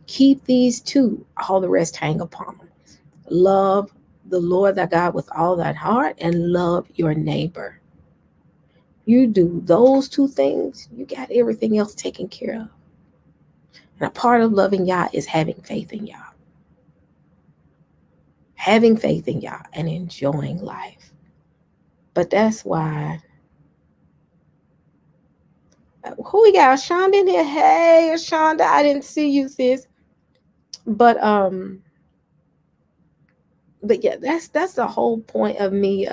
keep these two, all the rest hang upon them. Love the Lord thy God with all thy heart and love your neighbor. You do those two things, you got everything else taken care of. And a part of loving Yah is having faith in Yah. Having faith in Yah and enjoying life. But that's why. Who we got? Shonda in here. Hey, Shonda, I didn't see you, sis. But yeah, that's the whole point of me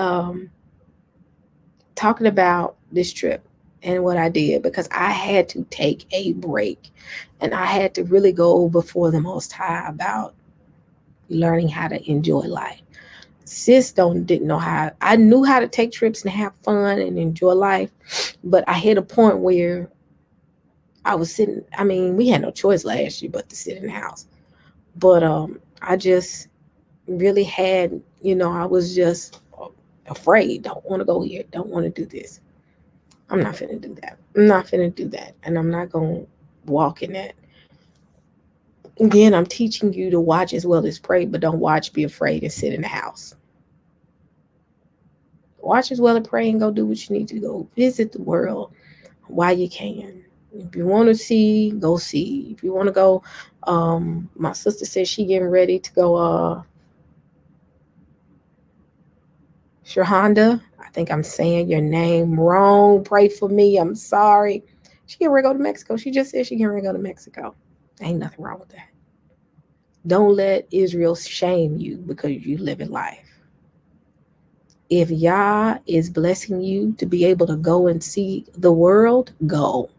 talking about this trip and what I did, because I had to take a break and I had to really go before the Most High about learning how to enjoy life. Sis didn't know how. I knew how to take trips and have fun and enjoy life, but I hit a point where I was sitting. I mean, we had no choice last year but to sit in the house. But I just really had, I was just afraid. Don't want to go here. Don't want to do this. I'm not finna do that. I'm not finna do that. And I'm not going to walk in that. Again, I'm teaching you to watch as well as pray, but don't watch, be afraid, and sit in the house. Watch as well as pray and go do what you need to go. Visit the world while you can. If you want to see, go see. If you want to go, my sister said she getting ready to go, Shahanda, I think I'm saying your name wrong. Pray for me. I'm sorry. She getting ready to go to Mexico. She just said she getting ready to go to Mexico. Ain't nothing wrong with that. Don't let Israel shame you because you live in life. If Yah is blessing you to be able to go and see the world, go.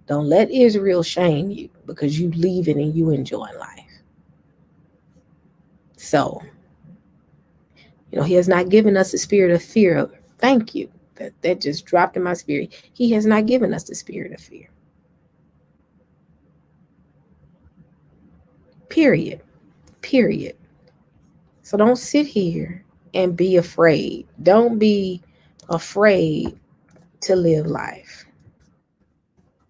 Don't let Israel shame you because you leaving and you enjoying life. So, he has not given us the spirit of fear. Thank you. That just dropped in my spirit. He has not given us the spirit of fear. Period. So don't sit here and be afraid. Don't be afraid to live life.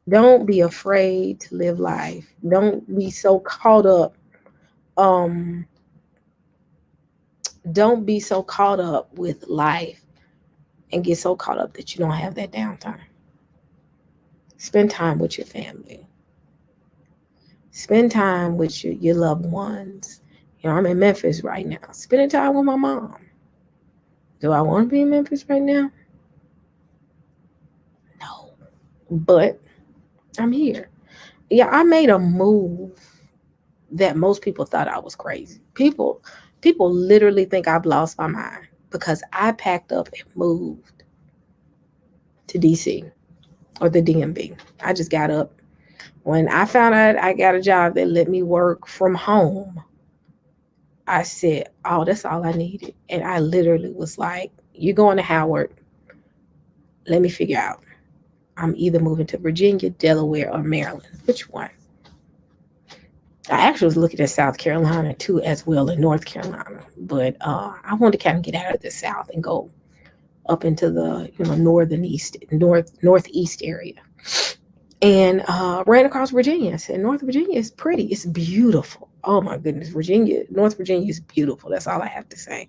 Don't be afraid to live life. Don't be so caught up. Don't be so caught up with life and get so caught up that you don't have that downtime. Spend time with your family. Spend time with your loved ones. I'm in Memphis right now. Spending time with my mom. Do I want to be in Memphis right now? No. But I'm here. Yeah, I made a move that most people thought I was crazy. People literally think I've lost my mind because I packed up and moved to DC or the DMV. I just got up. When I found out I got a job that let me work from home, I said, oh, that's all I needed. And I literally was like, you're going to Howard. Let me figure out. I'm either moving to Virginia, Delaware, or Maryland. Which one? I actually was looking at South Carolina too, as well, in North Carolina. But I wanted to kind of get out of the South and go up into the northeast area. And ran across Virginia. I said, North Virginia is pretty. It's beautiful. Oh my goodness, North Virginia is beautiful. That's all I have to say.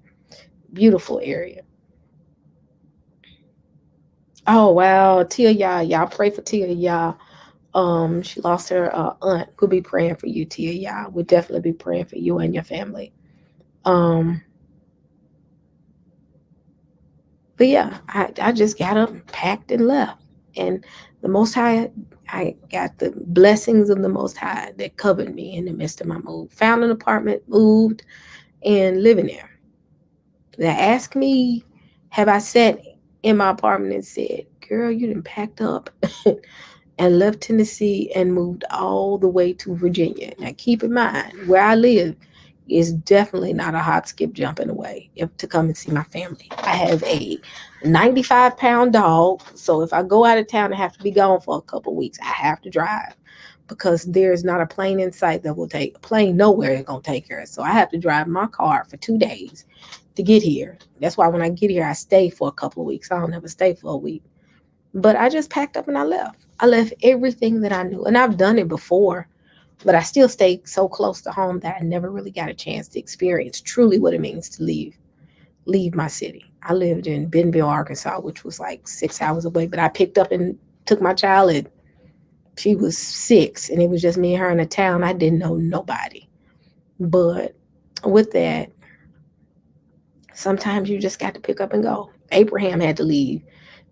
Beautiful area. Oh wow, Tia Yah, y'all pray for Tia Yah. She lost her aunt. We'll be praying for you, Tia Yah. We'll definitely be praying for you and your family. But yeah, I just got up, packed, and left. And the Most High, I got the blessings of the Most High that covered me in the midst of my move. Found an apartment, moved, and living there. They asked me, have I sat in my apartment and said, girl, you done packed up and left Tennessee and moved all the way to Virginia. Now keep in mind, where I live is definitely not a hop, skip, jumping away to come and see my family. I have a 95-pound dog, so if I go out of town and have to be gone for a couple of weeks, I have to drive because there's not a plane in sight that will take a plane nowhere is gonna take her. So I have to drive my car for 2 days to get here. That's why when I get here, I stay for a couple of weeks. I don't ever stay for a week. But I just packed up and I left. I left everything that I knew, and I've done it before, but I still stayed so close to home that I never really got a chance to experience truly what it means to leave my city. I lived in Bentonville, Arkansas, which was like 6 hours away, but I picked up and took my child at she was 6, and it was just me and her in a town. I didn't know nobody. But with that, sometimes you just got to pick up and go. Abraham had to leave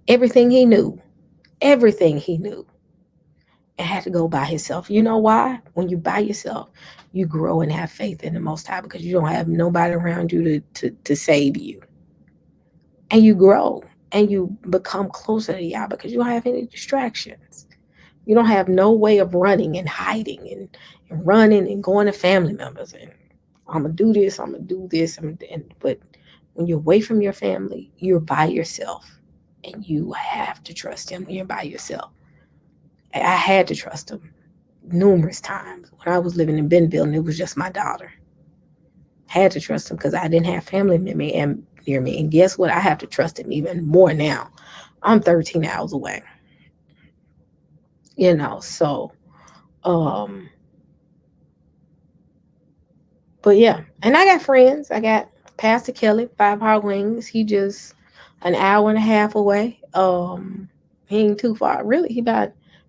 everything he knew, and had to go by himself. You know why? When you by yourself, you grow and have faith in the Most High because you don't have nobody around you to save you. And you grow and you become closer to Yah because you don't have any distractions. You don't have no way of running and hiding and running and going to family members and I'm gonna do this, I'm gonna do this, but when you're away from your family, you're by yourself, and you have to trust Him when you're by yourself. I had to trust Him numerous times when I was living in Bentonville, and it was just my daughter. Had to trust Him because I didn't have family near me, and guess what? I have to trust Him even more now. I'm 13 hours away. So but yeah, and I got friends. I got Pastor Kelly, 5 Heart Wings. He just an hour and a half away. He ain't too far. Really,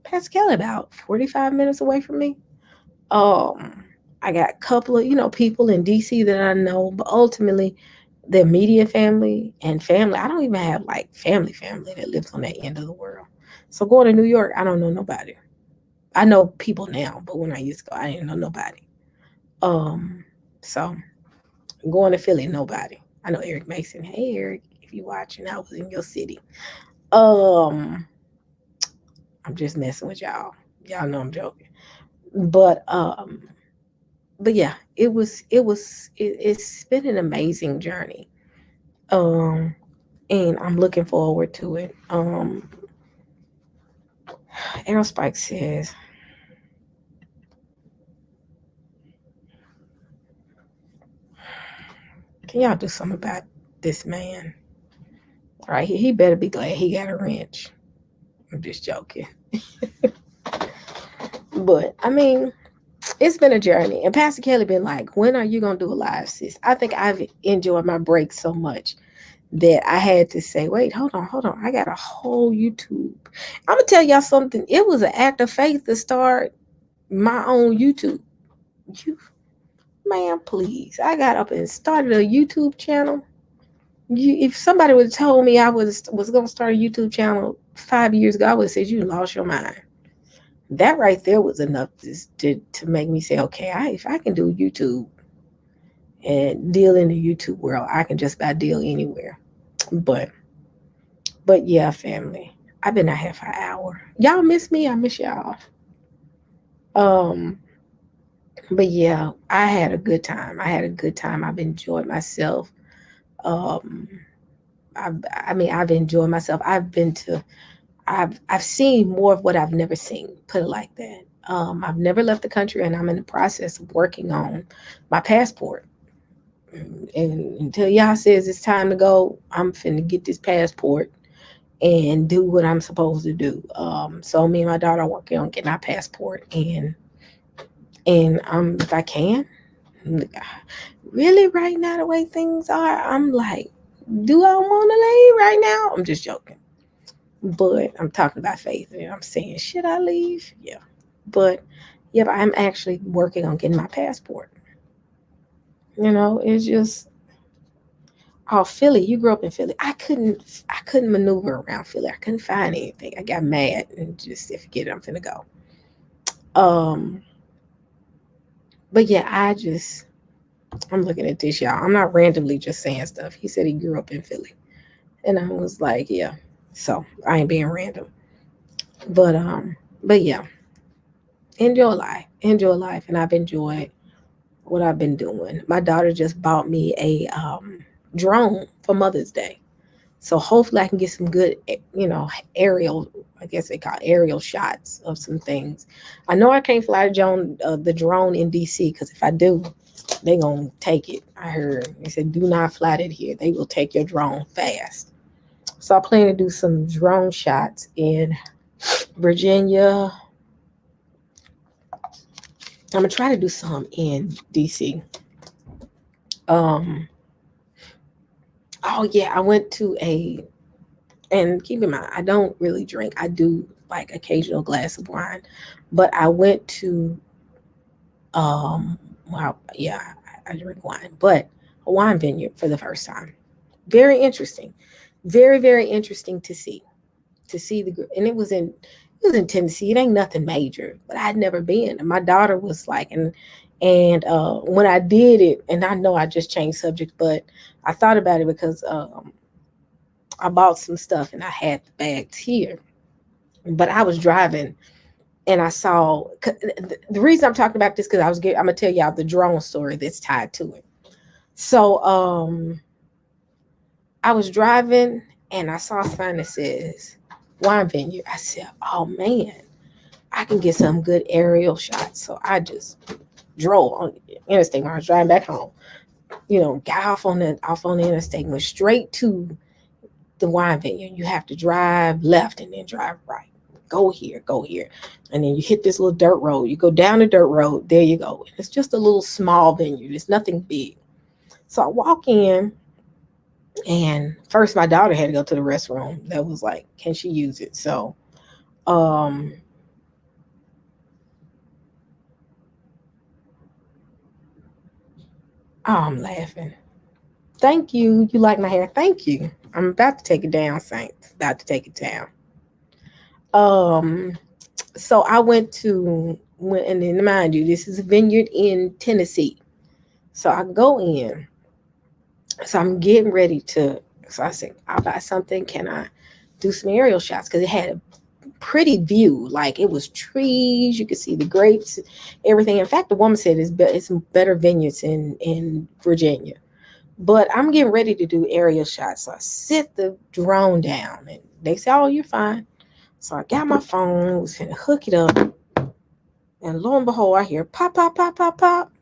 Pastor Kelly about 45 minutes away from me. I got a couple of, people in DC that I know, but ultimately the immediate family and family. I don't even have like family that lives on that end of the world. So going to New York, I don't know nobody. I know people now, but when I used to go, I didn't know nobody. So going to Philly, nobody. I know Eric Mason. Hey Eric, if you watching, I was in your city. I'm just messing with y'all. Y'all know I'm joking. But yeah, it's been an amazing journey. And I'm looking forward to it. Aerospike says, can y'all do something about this man? Right here, he better be glad he got a wrench. I'm just joking. But I mean, it's been a journey. And Pastor Kelly been like, when are you gonna do a live, sis? I think I've enjoyed my break so much that I had to say, wait, hold on. I got a whole YouTube. I'm gonna tell y'all something. It was an act of faith to start my own YouTube. Man, please. I got up and started a YouTube channel. If somebody would have told me I was gonna start a YouTube channel 5 years ago, I would have said you lost your mind. That right there was enough to make me say, okay, if I can do YouTube and deal in the YouTube world, I can just about deal anywhere. But yeah, family, I've been out here for an hour. Y'all miss me? I miss y'all. But yeah, I had a good time. I've enjoyed myself. I've enjoyed myself. I've seen more of what I've never seen, put it like that. I've never left the country, and I'm in the process of working on my passport. And until Yah says it's time to go, I'm finna get this passport and do what I'm supposed to do. So me and my daughter are working on getting our passport, and if I can, really right now the way things are, I'm like, do I want to leave right now? I'm just joking. But I'm talking about faith, and I'm saying, should I leave? Yeah. But I'm actually working on getting my passport. It's just, Philly, you grew up in Philly. I couldn't maneuver around Philly. I couldn't find anything. I got mad and just said, forget it, I'm finna go. But yeah, I'm looking at this, y'all. I'm not randomly just saying stuff. He said he grew up in Philly. And I was like, yeah. So I ain't being random. But yeah. Enjoy life. And I've enjoyed what I've been doing. My daughter just bought me a drone for Mother's Day. So hopefully I can get some good, aerial, I guess they call aerial shots of some things. I know I can't fly the drone in DC, because if I do, they gonna take it. I heard they said do not fly it here. They will take your drone fast. So I plan to do some drone shots in Virginia. I'm gonna try to do some in DC. Um, oh yeah, I went to and keep in mind, I don't really drink. I do like occasional glass of wine, but I went to well, yeah, I drink wine, but a wine vineyard for the first time. Very interesting, very very interesting to see and it was in Tennessee. It ain't nothing major, but I'd never been. And my daughter was like, and when I did it, and I know I just changed subject, but I thought about it because I bought some stuff and I had the bags here, but I was driving and I saw the reason I'm talking about this because I'm gonna tell y'all the drone story that's tied to it. So I was driving and I saw a sign that says wine vineyard. I said, oh man, I can get some good aerial shots. So I just drove on the interstate when I was driving back home. Got off on the interstate, went straight to the wine vineyard. You have to drive left and then drive right. Go here, and then you hit this little dirt road. You go down the dirt road. There you go. It's just a little small vineyard. It's nothing big. So I walk in, and first my daughter had to go to the restroom. That was like, can she use it? So, oh, I'm laughing. Thank you. You like my hair? Thank you. I'm about to take it down, Saints. About to take it down. So I and then mind you, this is a vineyard in Tennessee. So I go in. So I'm getting ready so I said, I'll buy something. Can I do some aerial shots? Because it had a pretty view. Like it was trees. You could see the grapes, everything. In fact, the woman said it's better vineyards in Virginia. But I'm getting ready to do aerial shots. So I sit the drone down and they say, oh, you're fine. So I got my phone, was going to hook it up. And lo and behold, I hear pop, pop, pop, pop, pop.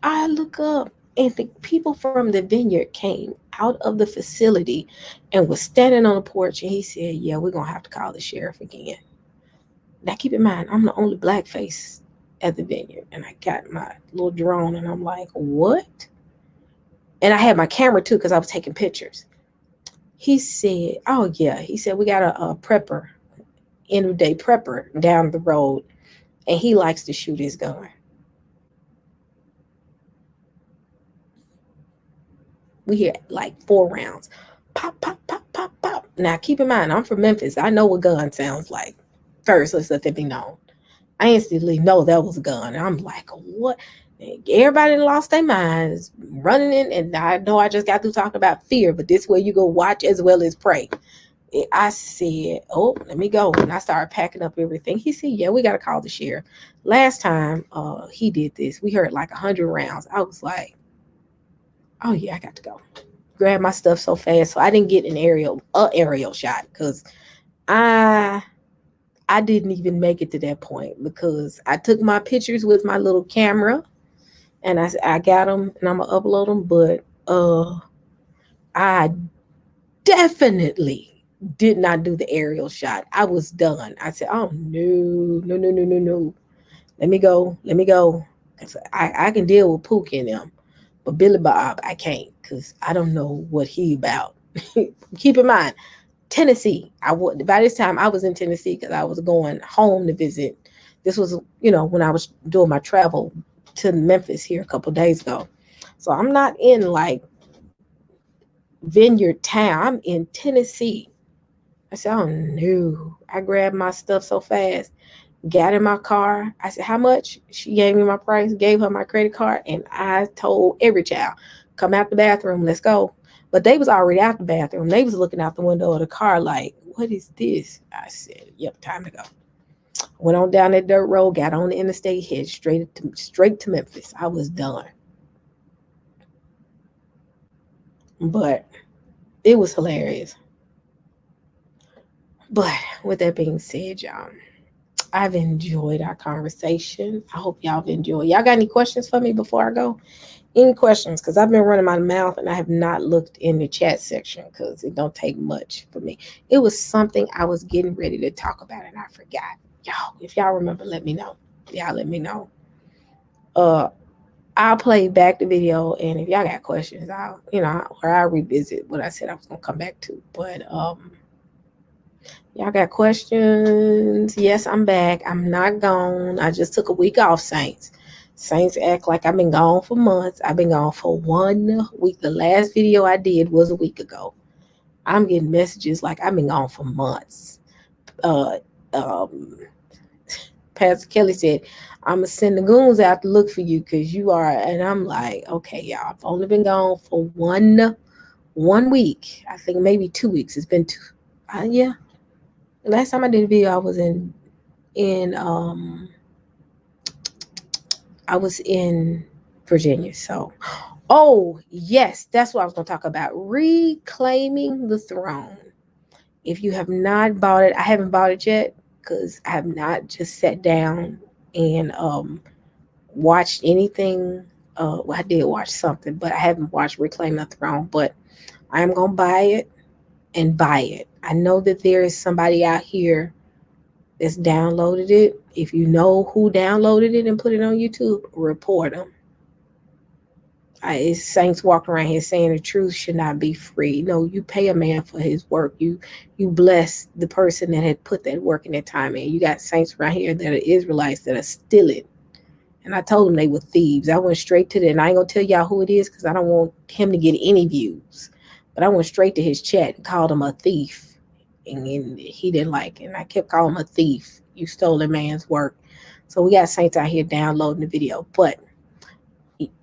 I look up and the people from the vineyard came out of the facility and was standing on the porch. And he said, yeah, we're going to have to call the sheriff again. Now, keep in mind, I'm the only black face at the vineyard. And I got my little drone and I'm like, what? And I had my camera too because I was taking pictures. He said, oh, yeah. He said, we got a prepper, end of day prepper down the road. And he likes to shoot his gun. We hear like 4 rounds. Pop, pop, pop, pop, pop. Now, keep in mind, I'm from Memphis. I know what gun sounds like. First, let's let that be known. I instantly know that was a gun. And I'm like, what? Everybody lost their minds running in. And I know I just got through talking about fear, but this way you go watch as well as pray. I said, oh, let me go. And I started packing up everything. He said, yeah, we got to call the sheriff. Last time he did this, we heard like 100 rounds. I was like, oh yeah, I got to go. Grab my stuff so fast. So I didn't get an aerial shot because I didn't even make it to that point because I took my pictures with my little camera and I got them and I'm gonna upload them. But I definitely did not do the aerial shot. I was done. I said, oh no. Let me go. I can deal with Pook in them. But Billy Bob, I can't because I don't know what he about. Keep in mind, Tennessee. By this time I was in Tennessee because I was going home to visit. This was, when I was doing my travel to Memphis here a couple of days ago. So I'm not in like Vineyard Town. I'm in Tennessee. I said, oh no. I grabbed my stuff so fast. Got in my car. I said, how much? She gave me my price, gave her my credit card, and I told every child, come out the bathroom, let's go. But they was already out the bathroom. They was looking out the window of the car like, what is this? I said, yep, time to go. Went on down that dirt road, got on the interstate, head straight to Memphis. I was done. But it was hilarious. But with that being said, y'all, I've enjoyed our conversation. I hope y'all have enjoyed. Y'all got any questions for me before I go? Any questions? Because I've been running my mouth and I have not looked in the chat section because it don't take much for me. It was something I was getting ready to talk about and I forgot. Y'all, if y'all remember, let me know. Y'all let me know. I'll play back the video, and if y'all got questions, I'll revisit what I said I was gonna come back to. But y'all got questions? Yes, I'm back. I'm not gone. I just took a week off, Saints. Saints act like I've been gone for months. I've been gone for 1 week. The last video I did was a week ago. I'm getting messages like I've been gone for months. Pastor Kelly said, I'm going to send the goons out to look for you because you are. And I'm like, okay, y'all, I've only been gone for one week. I think maybe 2 weeks. It's been two. Yeah. Last time I did a video, I was in Virginia. So, oh, yes, that's what I was going to talk about. Reclaiming the throne. If you have not bought it, I haven't bought it yet because I have not just sat down and watched anything. Well, I did watch something, but I haven't watched Reclaim the Throne. But I'm going to buy it and buy it. I know that there is somebody out here that's downloaded it. If you know who downloaded it and put it on YouTube, report them. It's saints walking around here saying the truth should not be free. No, you pay a man for his work. You bless the person that had put that work and that time in. You got saints around here that are Israelites that are stealing. And I told them they were thieves. I went straight to that. And I ain't going to tell y'all who it is because I don't want him to get any views. But I went straight to his chat and called him a thief. And he didn't like it. And I kept calling him a thief. You stole a man's work. So we got saints out here downloading the video. But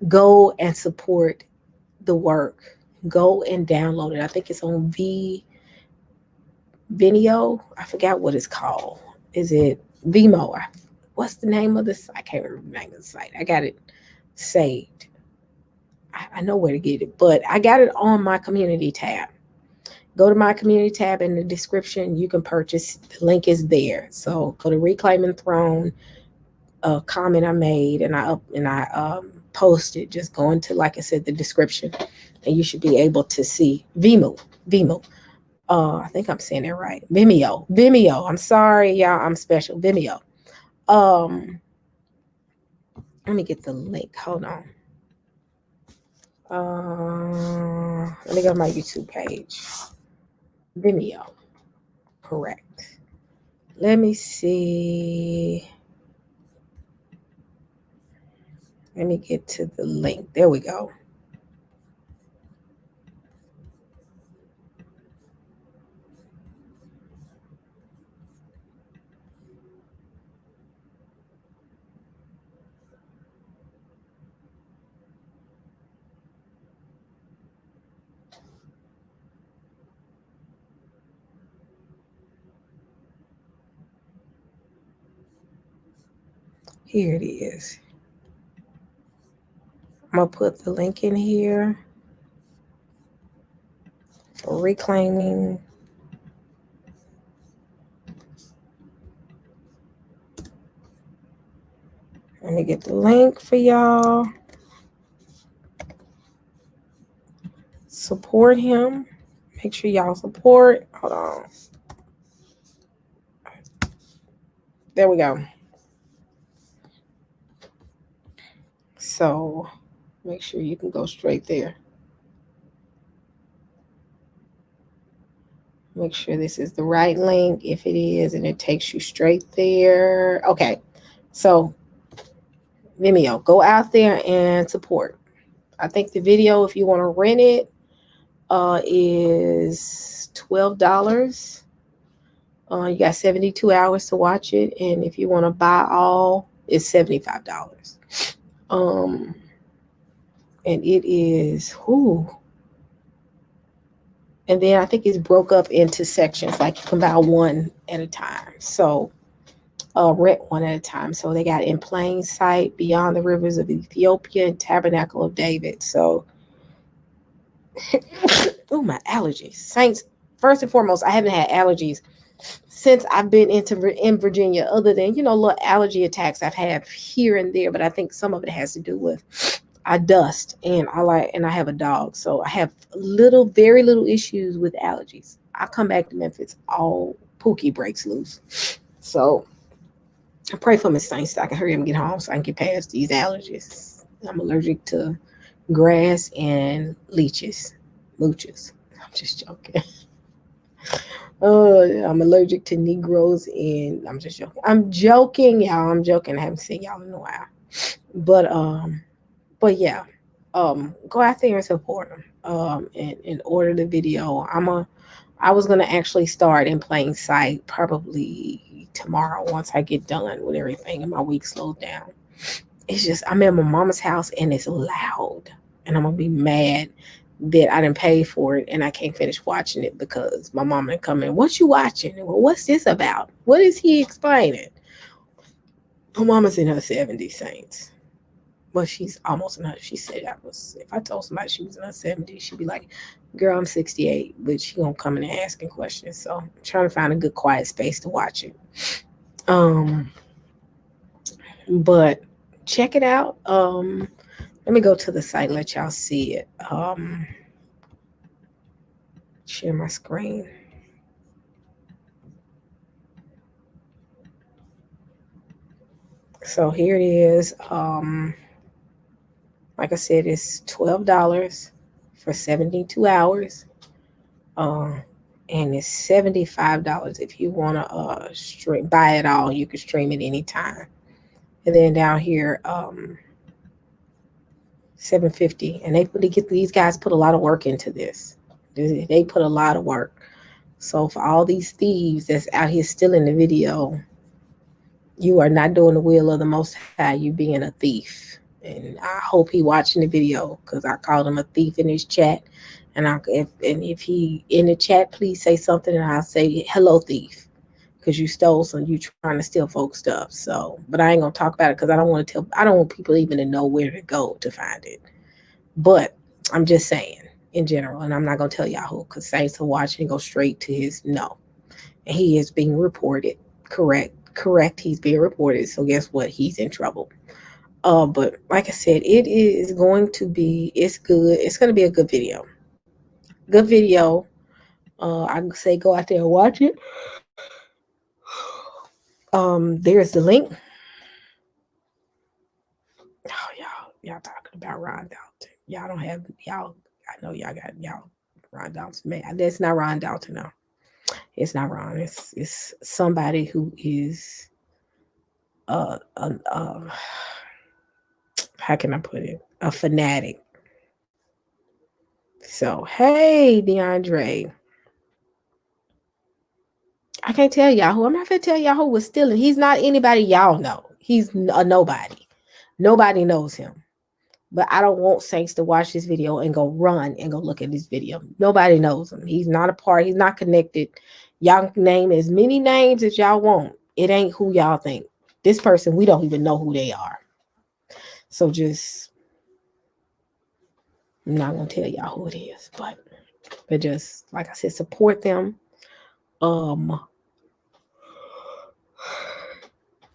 go and support the work. Go and download it. I think it's on Vimeo. I forgot what it's called. Is it Vimeo? What's the name of this? I can't remember the name of the site. I got it saved. I know where to get it, but I got it on my community tab. Go to my community tab in the description. You can purchase. The link is there. So go to Reclaiming Throne. A comment I made and I posted. Just go into, like I said, the description, and you should be able to see Vimeo. I think I'm saying it right. Vimeo. I'm sorry, y'all. I'm special. Vimeo. Let me get the link. Hold on. Let me go to my YouTube page. Vimeo. Correct. Let me see. Let me get to the link. There we go. Here it is. I'm going to put the link in here for Reclaiming. Let me get the link for y'all. Support him. Make sure y'all support. Hold on. There we go. So make sure you can go straight there. Make sure this is the right link. If it is, and it takes you straight there. Okay. So Vimeo, go out there and support. I think the video, if you want to rent it, is $12. You got 72 hours to watch it. And if you want to buy all, it's $75. And it is, and then I think it's broke up into sections, like you can buy one at a time. So rent one at a time. So they got In Plain Sight, Beyond the Rivers of Ethiopia, and Tabernacle of David. So, oh, my allergies. Saints, first and foremost, I haven't had allergies since I've been in Virginia, other than, little allergy attacks I've had here and there. But I think some of it has to do with I dust and I have a dog. So I have very little issues with allergies. I come back to Memphis, all Pookie breaks loose. So I pray for Miss Saints so I can hurry up and get home so I can get past these allergies. I'm allergic to grass and leeches, mooches. I'm just joking. Oh, I'm allergic to Negroes, and I'm just joking. I'm joking, y'all. I'm joking. I haven't seen y'all in a while, but yeah, go out there and support them. And order the video. I was gonna actually start In Plain Sight probably tomorrow once I get done with everything and my week slows down. It's just I'm at my mama's house and it's loud, and I'm gonna be mad that I didn't pay for it and I can't finish watching it because my mama didn't come in. What you watching? Well, what's this about? What is he explaining? My mama's in her 70s, Saints. Well, she's almost in her. She said if I told somebody she was in her 70s, she'd be like, girl, I'm 68, but she gonna come in and asking questions. So I'm trying to find a good quiet space to watch it. But check it out. Let me go to the site and let y'all see it. Share my screen. So here it is. Like I said, it's $12 for 72 hours. And it's $75 if you want to buy it all. You can stream it anytime. And then down here, $7.50. And these guys put a lot of work into this. They put a lot of work. So for all these thieves that's out here stealing the video, you are not doing the will of the Most High. You being a thief. And I hope he watching the video because I called him a thief in his chat. And if he in the chat, please say something, and I'll say hello, thief, because you stole some. You trying to steal folks' stuff. So, but I ain't gonna talk about it because I don't want people even to know where to go to find it. But I'm just saying in general, and I'm not gonna tell y'all who, because Saints are watching go straight to his no, and he is being reported. Correct. He's being reported. So guess what? He's in trouble. But like I said, it's good. It's going to be a good video. Good video. I can say go out there and watch it. There's the link. Oh, y'all talking about Ron Dalton. Y'all don't have y'all. I know y'all got y'all Ron Dalton. Man, that's not Ron Dalton. No, it's not Ron. It's somebody who is how can I put it? A fanatic. So, hey, DeAndre. I can't tell y'all who. I'm not going to tell y'all who was stealing. He's not anybody y'all know. He's a nobody. Nobody knows him. But I don't want Saints to watch this video and go run and go look at this video. Nobody knows him. He's not a part. He's not connected. Y'all name as many names as y'all want. It ain't who y'all think. This person, we don't even know who they are. So I'm not going to tell y'all who it is. But just, like I said, support them.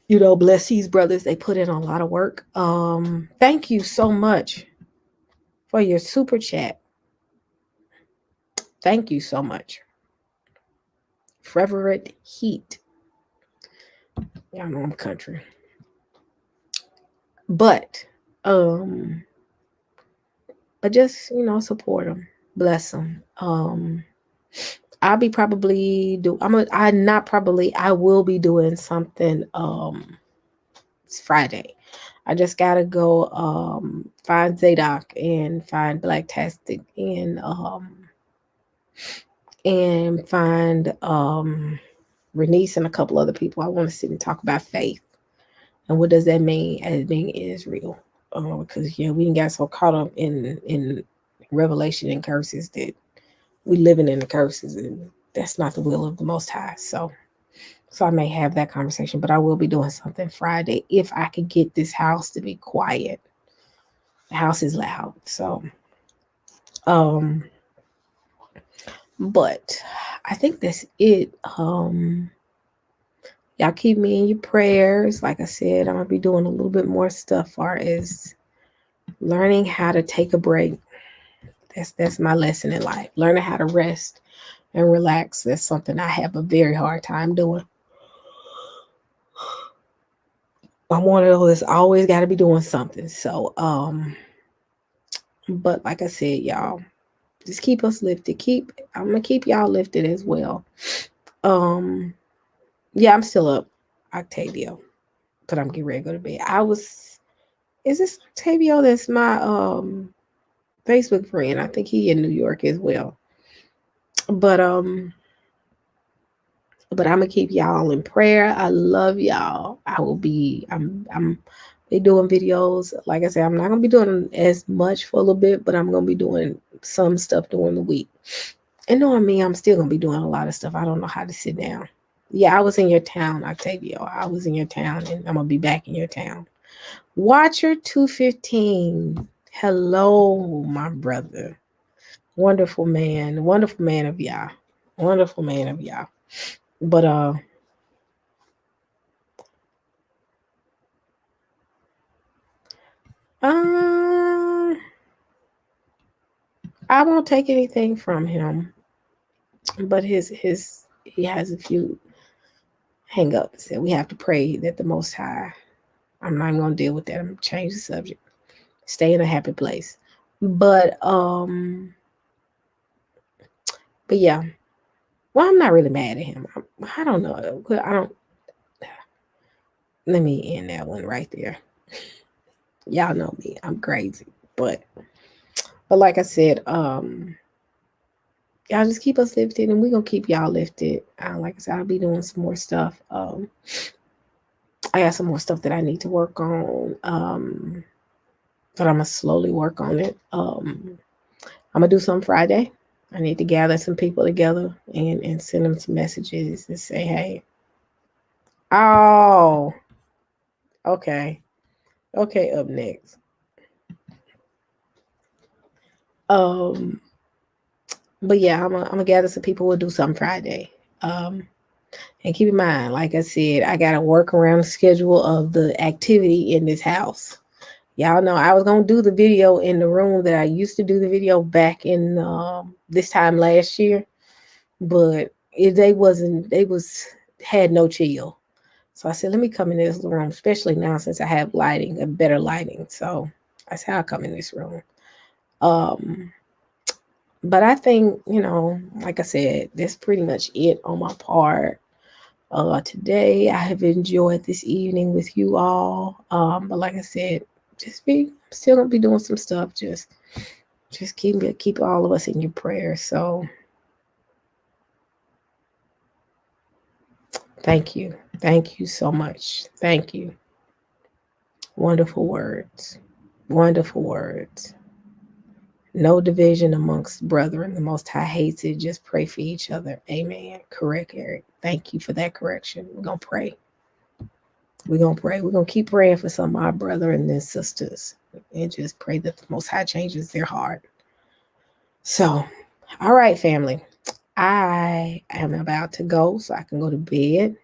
Bless these brothers. They put in a lot of work. Thank you so much for your super chat. Thank you so much. Favorite Heat. Y'all know I'm country. But just, support them. Bless them. I will be doing something it's Friday. I just gotta go find Zadok and find Blacktastic and find Renice and a couple other people. I want to sit and talk about faith and what does that mean as being Israel. Because we didn't get so caught up in Revelation and curses that we living in the curses, and that's not the will of the Most High. So So I may have that conversation, but I will be doing something Friday if I could get this house to be quiet. The house is loud. So, um, but I think that's it. Y'all keep me in your prayers. Like I said, I'm gonna be doing a little bit more stuff far as learning how to take a break. That's my lesson in life. Learning how to rest and relax. That's something I have a very hard time doing. I'm one of those that's always got to be doing something. So, but like I said, y'all, just keep us lifted. I'm gonna keep y'all lifted as well. Yeah, I'm still up, Octavio, but I'm getting ready to go to bed. Is this Octavio? That's my Facebook friend. I think he in New York as well. But I'm gonna keep y'all in prayer. I love y'all. I'm be doing videos. Like I said, I'm not gonna be doing as much for a little bit, but I'm gonna be doing some stuff during the week. And knowing me, I'm still gonna be doing a lot of stuff. I don't know how to sit down. Yeah, I was in your town, Octavio. I was in your town, and I'm gonna be back in your town. Watcher 215. Hello, my brother. Wonderful man of y'all. Wonderful man of y'all. But I won't take anything from him, but he has a few hang-ups, and we have to pray that the Most High. I'm not even gonna deal with that. I'm gonna change the subject. Stay in a happy place. But yeah. Well, I'm not really mad at him. I don't know. I don't. Let me end that one right there. Y'all know me. I'm crazy, but like I said, y'all just keep us lifted, and we're gonna keep y'all lifted. Like I said, I'll be doing some more stuff. I got some more stuff that I need to work on. But I'm gonna slowly work on it. I'm gonna do some Friday. I need to gather some people together and send them some messages and say, hey. Oh, okay. Okay, up next. But yeah, I'm gonna gather some people. We'll do something Friday. And keep in mind, like I said, I gotta work around the schedule of the activity in this house. Y'all know I was gonna do the video in the room that I used to do the video back in this time last year, but had no chill. So I said, let me come in this room, especially now since I have lighting, a better lighting. So I said, I'll come in this room. But I think, like I said, that's pretty much it on my part. Today I have enjoyed this evening with you all. But like I said, still gonna be doing some stuff. Just keep all of us in your prayers. So thank you so much. Thank you. Wonderful words. No division amongst brethren. The Most High hates it. Just pray for each other. Amen. Correct, Eric. Thank you for that correction. We're going to pray. We're going to keep praying for some of our brethren and sisters. And just pray that the Most High changes their heart. So, all right, family. I am about to go so I can go to bed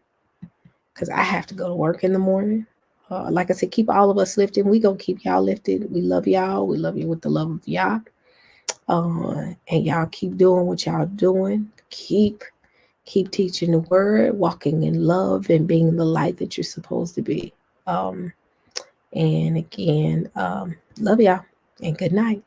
because I have to go to work in the morning. Like I said, keep all of us lifted. We going to keep y'all lifted. We love y'all. We love you with the love of y'all. And y'all keep doing what y'all doing. Keep teaching the word, walking in love, and being the light that you're supposed to be. And again, love y'all and good night.